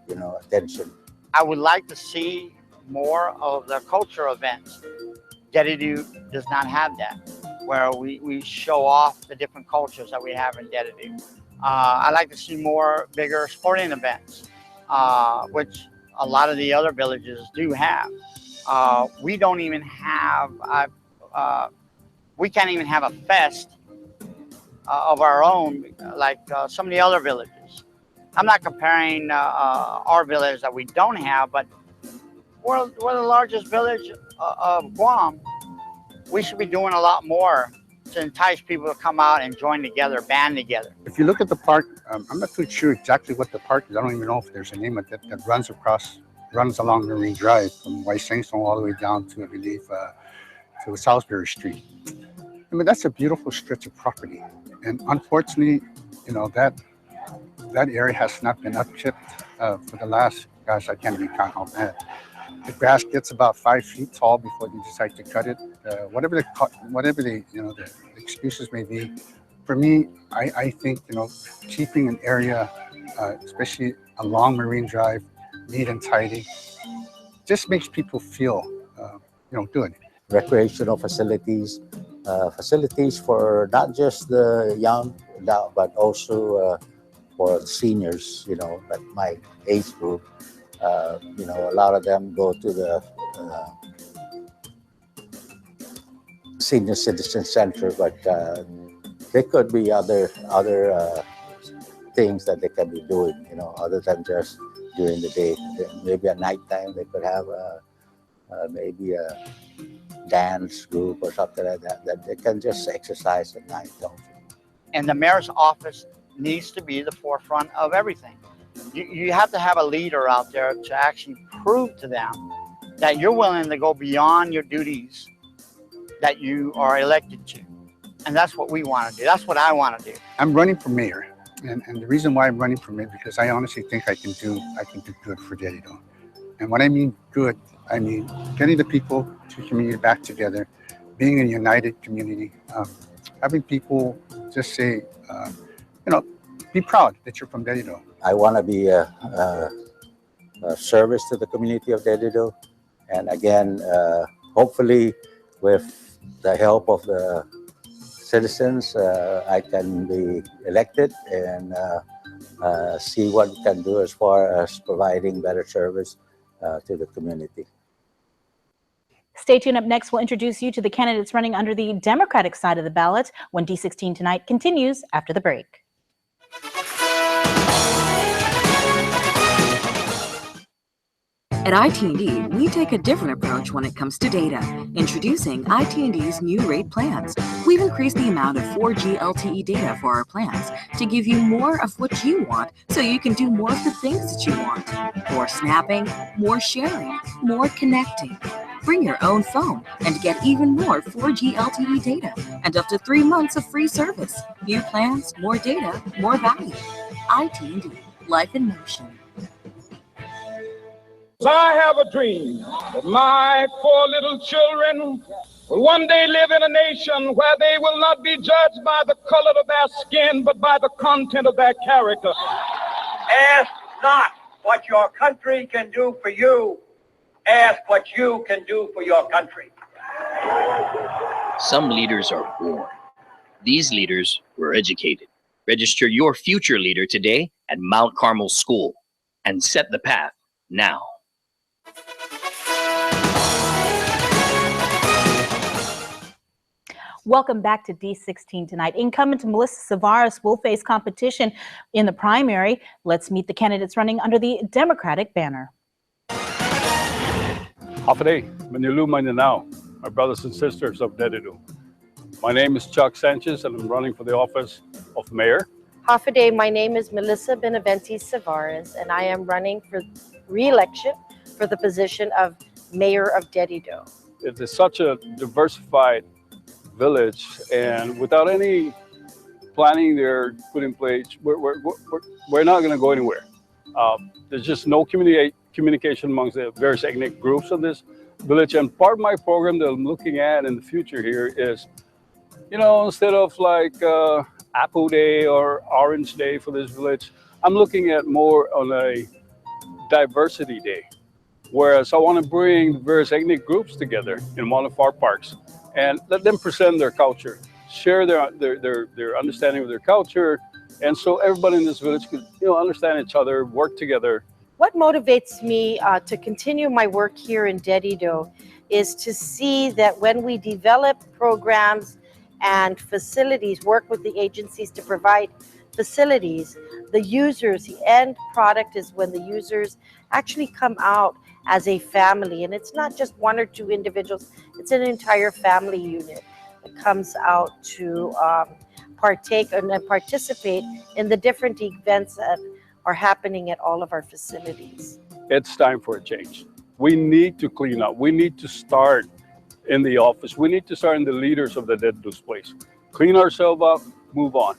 attention. I would like to see more of the cultural events. Dededo does not have that, where we show off the different cultures that we have in Dededo. I like to see more bigger sporting events, which a lot of the other villages do have. We don't even have, we can't even have a fest of our own like some of the other villages. I'm not comparing our village that we don't have, but we're the largest village of Guam. We should be doing a lot more to entice people to come out and join together, band together. If you look at the park, I'm not too sure exactly what the park is. I don't even know if there's a name of it that runs along Marine Drive from White Sandstone all the way down to, I believe, to Salisbury Street. I mean, that's a beautiful stretch of property. And unfortunately, that area has not been upkept for the last, gosh, I can't even count how bad. The grass gets about 5 feet tall before they decide to cut it. Whatever the excuses may be, For me, I think, keeping an area, especially along Marine Drive, neat and tidy, just makes people feel, good. Recreational facilities, facilities for not just the young, but also for the seniors, like my age group. A lot of them go to the senior citizen center, but there could be other things that they can be doing, other than just during the day. Maybe at nighttime they could have maybe a dance group or something like that they can just exercise at night. And the mayor's office needs to be the forefront of everything. You have to have a leader out there to actually prove to them that you're willing to go beyond your duties that you are elected to. And that's what we want to do. That's what I want to do. I'm running for mayor. And the reason why I'm running for mayor, because I honestly think I can do good for Dededo. And when I mean good, I mean getting the people to community back together, being a united community, having people just say, be proud that you're from Dededo. I want to be a service to the community of Dededo. And again, hopefully with the help of the citizens, I can be elected and see what we can do as far as providing better service to the community. Stay tuned. Up next, we'll introduce you to the candidates running under the Democratic side of the ballot when D16 Tonight continues after the break. At IT&D, we take a different approach when it comes to data. Introducing IT&D's new rate plans. We've increased the amount of 4G LTE data for our plans to give you more of what you want so you can do more of the things that you want. More snapping, more sharing, more connecting. Bring your own phone and get even more 4G LTE data and up to 3 months of free service. New plans, more data, more value. IT&D, life in motion. I have a dream that my 4 little children will one day live in a nation where they will not be judged by the color of their skin, but by the content of their character. Ask not what your country can do for you. Ask what you can do for your country. Some leaders are born. These leaders were educated. Register your future leader today at Mount Carmel School and set the path now. Welcome back to D16 Tonight. Incumbent Melissa Savares will face competition in the primary. Let's meet the candidates running under the Democratic banner. Hafaday, Manilu Mananao, my brothers and sisters of Dededo. My name is Chuck Sanchez and I'm running for the office of mayor. Hafaday, my name is Melissa Benavente Savares and I am running for re-election for the position of mayor of Dededo. It is such a diversified village, and without any planning there put in place, we're not going to go anywhere. There's just no communication amongst the various ethnic groups of this village, and part of my program that I'm looking at in the future here is, instead of like Apple Day or Orange Day for this village, I'm looking at more on a diversity day, whereas I want to bring various ethnic groups together in one of our parks and let them present their culture, share their understanding of their culture, and so everybody in this village could understand each other, work together. What motivates me to continue my work here in Dededo is to see that when we develop programs and facilities, work with the agencies to provide facilities, the users, the end product is when the users actually come out as a family. And it's not just 1 or 2 individuals, it's an entire family unit that comes out to partake and participate in the different events that are happening at all of our facilities. It's time for a change. We need to clean up. We need to start in the office. We need to start in the leaders of the Dededo's place. Clean ourselves up, move on.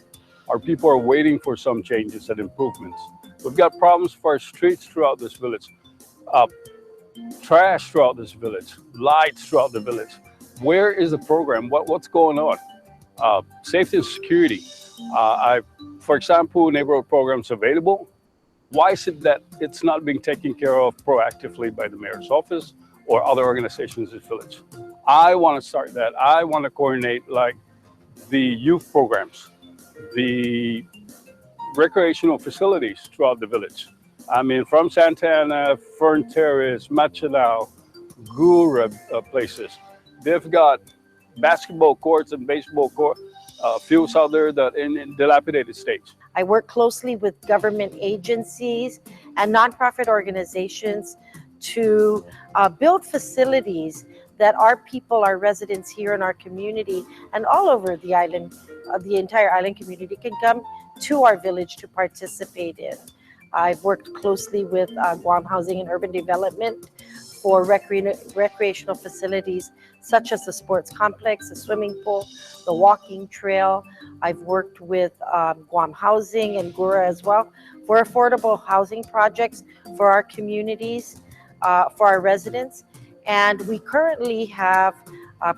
Our people are waiting for some changes and improvements. We've got problems for our streets throughout this village. Trash throughout this village, lights throughout the village. Where is the program? What's going on? Safety and security. For example, neighborhood programs available. Why is it that it's not being taken care of proactively by the mayor's office or other organizations in the village? I want to start that. I want to coordinate like the youth programs, the recreational facilities throughout the village. I mean, from Santana, Fern Terrace, Machalao, Gura places. They've got basketball courts and baseball court fields out there that in dilapidated states. I work closely with government agencies and nonprofit organizations to build facilities that our people, our residents here in our community and all over the island, the entire island community can come to our village to participate in. I've worked closely with Guam Housing and Urban Development for recreational facilities such as the sports complex, the swimming pool, the walking trail. I've worked with Guam Housing and Gura as well for affordable housing projects for our communities, for our residents. And we currently have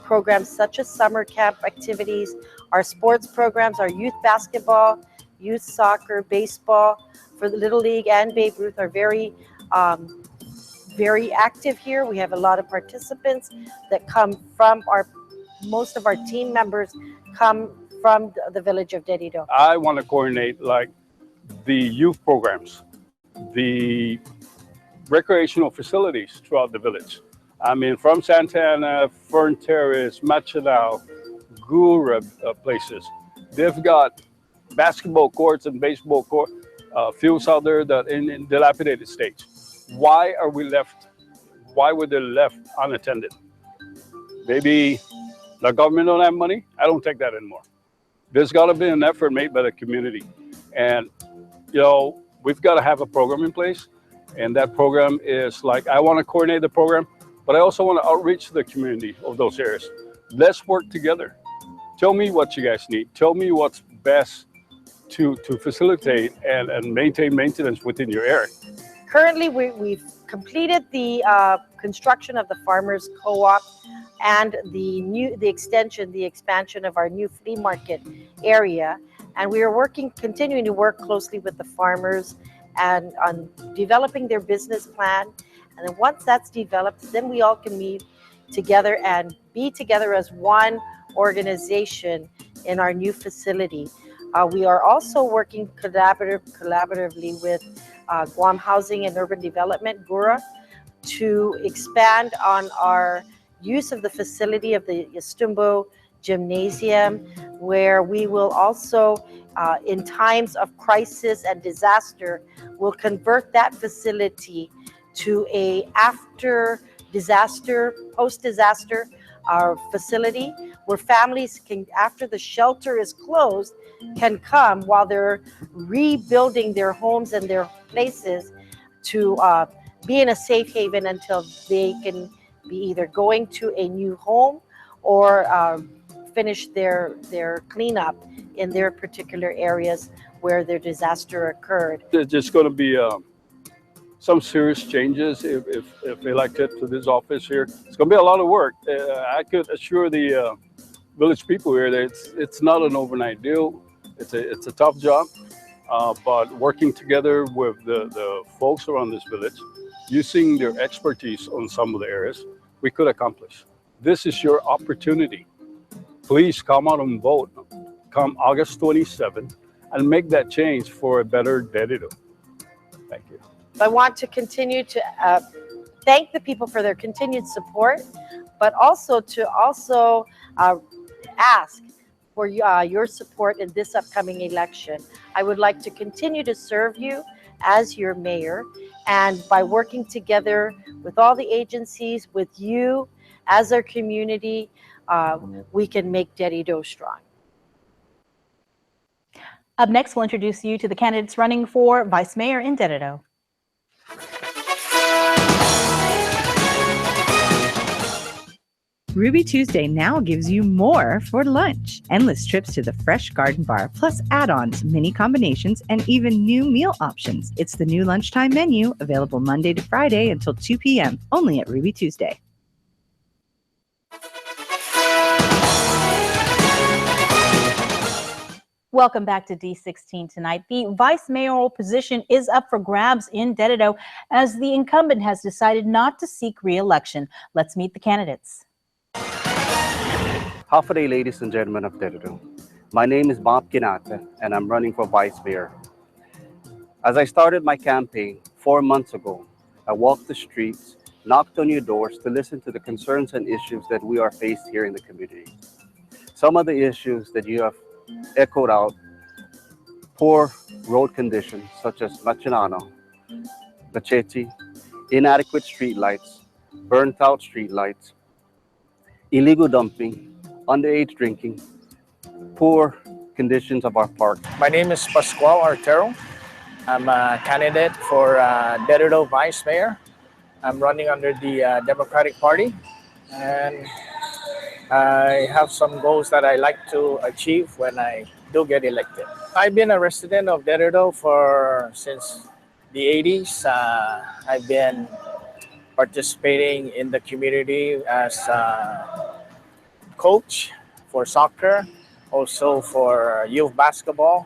programs such as summer camp activities, our sports programs, our youth basketball, youth soccer, baseball for the Little League and Babe Ruth are very active here. We have a lot of participants that come from most of our team members come from the village of Dedido. I want to coordinate like the youth programs, the recreational facilities throughout the village. I mean, from Santana, Fern Terrace, Machalao, Gura places. They've got basketball courts and baseball court fields out there that in dilapidated states. Why were they left unattended? Maybe the government don't have money? I don't take that anymore. There's got to be an effort made by the community. And, you know, we've got to have a program in place. And that program is like, I want to coordinate the program, but I also want to outreach to the community of those areas. Let's work together. Tell me what you guys need. Tell me what's best to facilitate and maintain maintenance within your area. Currently, we've completed the construction of the Farmers Co-op and the expansion of our new flea market area. And we are continuing to work closely with the farmers and on developing their business plan. And then once that's developed, then we all can meet together and be together as one organization in our new facility. We are also working collaboratively with Guam Housing and Urban Development, GURA, to expand on our use of the facility of the Yastumbo Gymnasium, where we will also, in times of crisis and disaster, will convert that facility to a post-disaster facility where families can, after the shelter is closed, can come while they're rebuilding their homes and their places to be in a safe haven until they can be either going to a new home or finish their cleanup in their particular areas where their disaster occurred. There's just going to be some serious changes if elected to this office here. It's going to be a lot of work. I could assure the village people here that it's not an overnight deal. It's a tough job, but working together with the folks around this village, using their expertise on some of the areas, we could accomplish. This is your opportunity. Please come out and vote. Come August 27th and make that change for a better Dedido. Thank you. I want to continue to thank the people for their continued support, but also to ask for your support in this upcoming election. I would like to continue to serve you as your mayor, and by working together with all the agencies, with you as our community, we can make Dedido strong. Up next, we'll introduce you to the candidates running for Vice Mayor in Dedido. Ruby Tuesday now gives you more for lunch. Endless trips to the Fresh Garden Bar, plus add-ons, mini combinations, and even new meal options. It's the new lunchtime menu, available Monday to Friday until 2 p.m., only at Ruby Tuesday. Welcome back to D16 tonight. The vice mayoral position is up for grabs in Dededo as the incumbent has decided not to seek re-election. Let's meet the candidates. Half a day, ladies and gentlemen of Dededo. My name is Bob Kinata, and I'm running for vice mayor. As I started my campaign 4 months ago, I walked the streets, knocked on your doors to listen to the concerns and issues that we are faced here in the community. Some of the issues that you have echoed out: poor road conditions such as Machinano, Machete, inadequate street lights, burnt out street lights, illegal dumping, underage drinking, poor conditions of our park. My name is Pascual Artero. I'm a candidate for Dededo Vice Mayor. I'm running under the Democratic Party, and I have some goals that I like to achieve when I do get elected. I've been a resident of Dededo since the 80s. I've been participating in the community as a coach for soccer, also for youth basketball.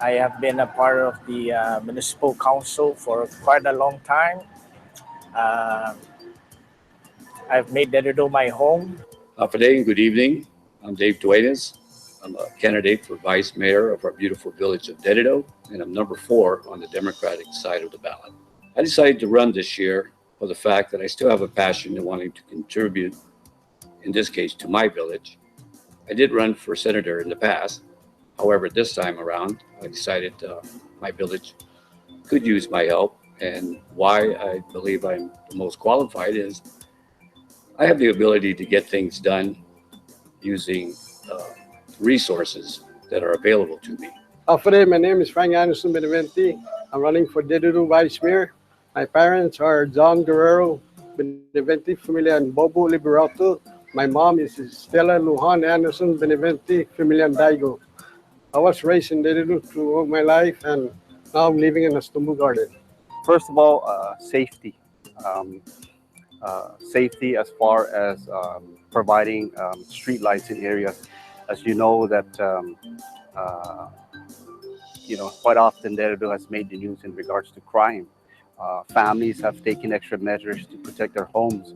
I have been a part of the municipal council for quite a long time. I've made Dededo my home. Good good evening. I'm Dave Duenas. I'm a candidate for vice mayor of our beautiful village of Dededo, and I'm number 4 on the Democratic side of the ballot. I decided to run this year for the fact that I still have a passion to wanting to contribute, in this case, to my village. I did run for senator in the past. However, this time around, I decided my village could use my help, and why I believe I'm the most qualified is I have the ability to get things done using resources that are available to me. My name is Frank Anderson Beneventi. I'm running for Dededo Vice Mayor. My parents are John Guerrero Beneventi, familia Bobo Liberato. My mom is Stella Lujan Anderson Beneventi, familia Daigo. I was raised in Dededo throughout my life, and now I'm living in a Stumbu Garden. First of all, safety. Safety as far as providing street lights in areas. As you know that, quite often Dededo has made the news in regards to crime. Families have taken extra measures to protect their homes,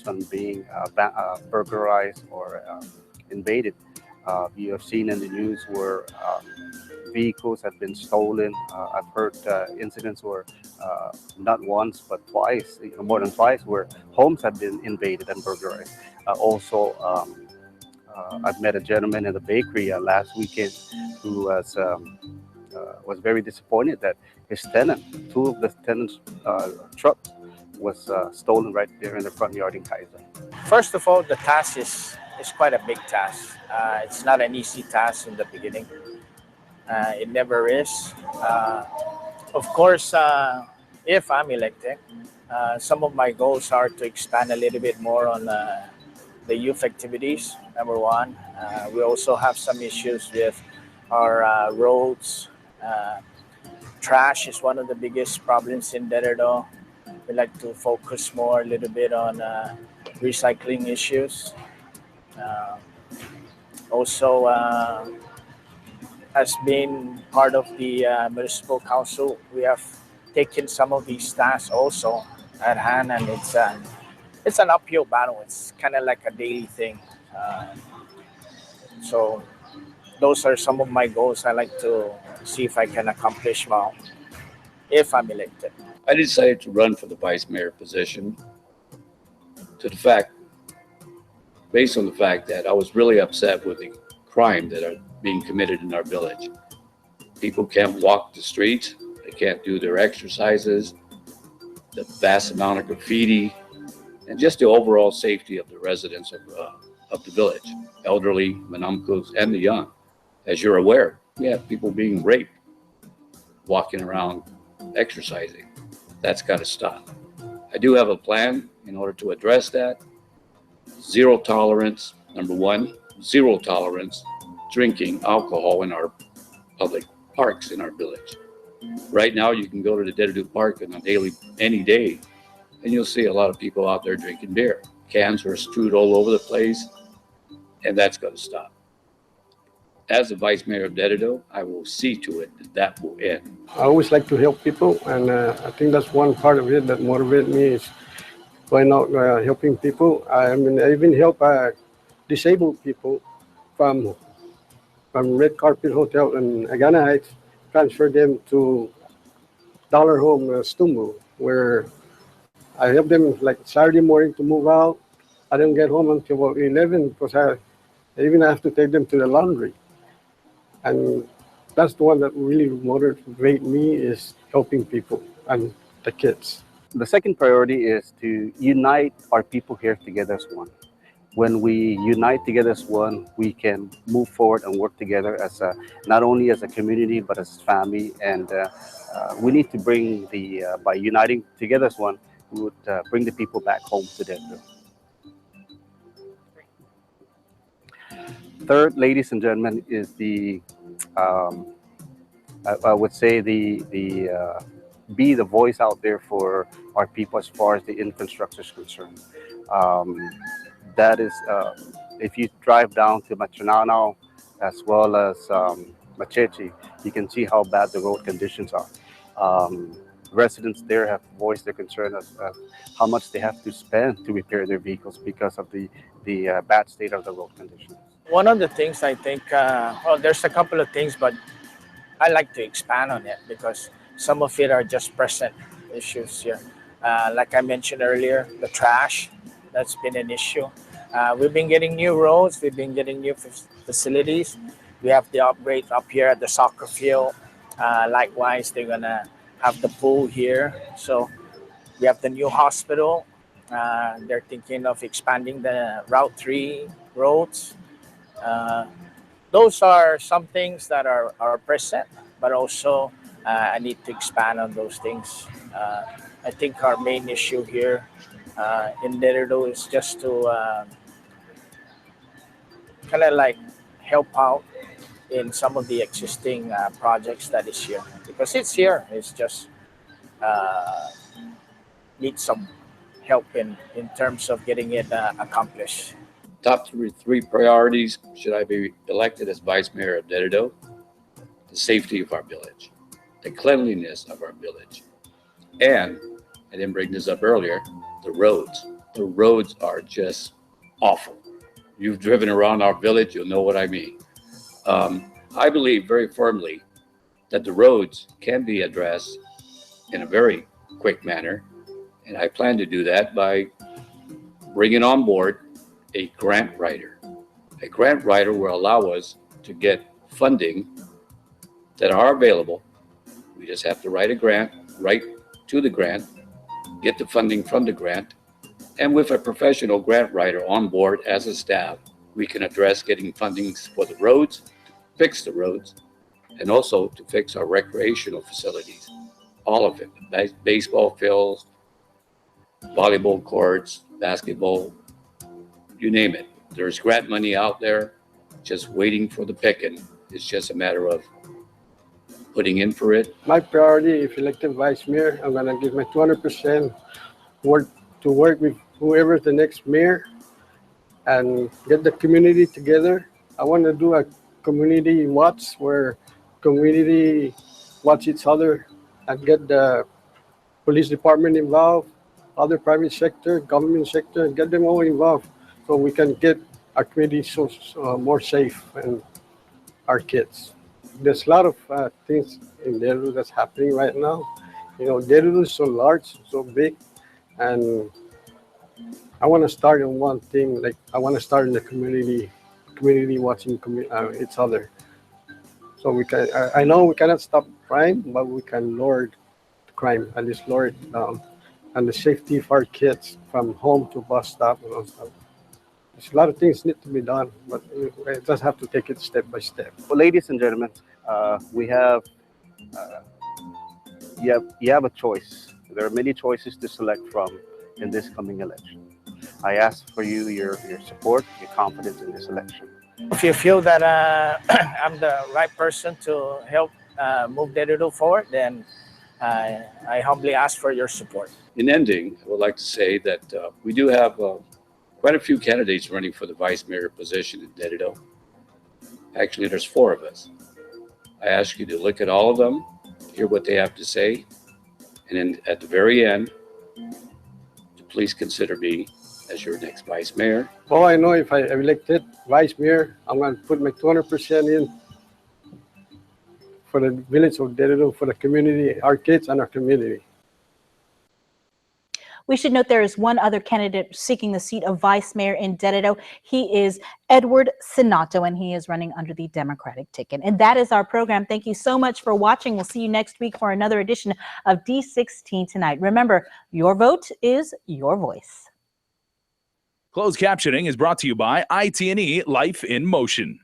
from being burglarized or invaded. You have seen in the news where vehicles have been stolen. I've heard incidents where not once but twice, more than twice, where homes have been invaded and burglarized. I've met a gentleman in the bakery last weekend who was very disappointed that his tenant, 2 of the tenants' trucks, was stolen right there in the front yard in Kaiser. First of all, the task is quite a big task. It's not an easy task in the beginning. It never is. Of course, if I'm elected, some of my goals are to expand a little bit more on the youth activities, number 1. We also have some issues with our roads. Trash is one of the biggest problems in Dededo. We like to focus more a little bit on recycling issues. Also, as being part of the municipal council, we have taken some of these tasks also at hand, and it's an uphill battle. It's kind of like a daily thing. So those are some of my goals I like to see if I can accomplish well if I'm elected. I decided to run for the vice mayor position based on the fact that I was really upset with the crime that are being committed in our village. People can't walk the streets, they can't do their exercises, the vast amount of graffiti, and just the overall safety of the residents of the village, elderly, manamkos, and the young. As you're aware, we have people being raped, walking around exercising. That's got to stop. I do have a plan in order to address that. Zero tolerance, number 1, zero tolerance drinking alcohol in our public parks in our village. Right now, you can go to the Dededo Park on any day, and you'll see a lot of people out there drinking beer. Cans are strewed all over the place, and that's got to stop. As the vice mayor of Dededo, I will see to it that that will end. I always like to help people, and I think that's one part of it that motivates me is going out helping people. I mean, I even help disabled people from Red Carpet Hotel in Agana Heights, transfer them to Dollar Home Stumbo, where I help them like Saturday morning to move out. I don't get home until about 11 because I even have to take them to the laundry. And that's the one that really motivates me is helping people and the kids. The second priority is to unite our people here together as one. When we unite together as one, we can move forward and work together as not only as a community but as family. And we need to bring by uniting together as one, we would bring the people back home to Denver. Third, ladies and gentlemen, is I would say be the voice out there for our people as far as the infrastructure is concerned. That is, if you drive down to Machinanao as well as Machechi, you can see how bad the road conditions are. Residents there have voiced their concern of how much they have to spend to repair their vehicles because of the bad state of the road conditions. One of the things I think, well, there's a couple of things, but I like to expand on it because some of it are just present issues here. Like I mentioned earlier, the trash, that's been an issue. We've been getting new roads, we've been getting new facilities. We have the upgrade up here at the soccer field. Likewise, they're gonna have the pool here. So we have the new hospital. They're thinking of expanding the Route 3 roads. Those are some things that are present, but also I need to expand on those things. I think our main issue here in Dededo is just to kind of like help out in some of the existing projects that is here. Because it's here, it's just needs some help in terms of getting it accomplished. Top three priorities should I be elected as vice mayor of Dededo: the safety of our village, the cleanliness of our village, and I didn't bring this up earlier, the roads. The roads are just awful. You've driven around our village, you'll know what I mean. I believe very firmly that the roads can be addressed in a very quick manner, and I plan to do that by bringing on board a grant writer. A grant writer will allow us to get funding that are available. We just have to write a grant, write to the grant, get the funding from the grant, and with a professional grant writer on board as a staff, we can address getting funding for the roads, fix the roads, and also to fix our recreational facilities. All of it, baseball fields, volleyball courts, basketball, you name it. There's grant money out there just waiting for the picking. It's just a matter of putting in for it. My priority, if elected vice mayor, I'm gonna give my 200% to work with whoever's the next mayor and get the community together. I want to do a community watch where community watch each other and get the police department involved, other private sector, government sector, and get them all involved so we can get our community more safe and our kids. There's a lot of things in Dededo that's happening right now. You know, Dededo is so large, so big, and I want to start on one thing. Like I want to start in the community watching each other. So we can. I know we cannot stop crime, but we can lower the crime, at least lower it down, and the safety for our kids from home to bus stop and all stuff. There's a lot of things need to be done, but we just have to take it step by step. Well, ladies and gentlemen, we have you have a choice. There are many choices to select from in this coming election. I ask for your support, your confidence in this election. If you feel that I'm the right person to help move Dededo forward, then I humbly ask for your support. In ending, I would like to say that we do have quite a few candidates running for the vice mayor position in Dededo. Actually, there's 4 of us. I ask you to look at all of them, hear what they have to say, and then at the very end, to please consider me as your next vice mayor. All I know, if I am elected vice mayor, I'm going to put my 200% in for the village of Dededo, for the community, our kids and our community. We should note there is one other candidate seeking the seat of vice mayor in Dededo. He is Edward Sinato, and he is running under the Democratic ticket. And that is our program. Thank you so much for watching. We'll see you next week for another edition of D16 Tonight. Remember, your vote is your voice. Closed captioning is brought to you by IT&E Life in Motion.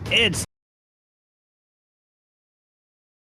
It's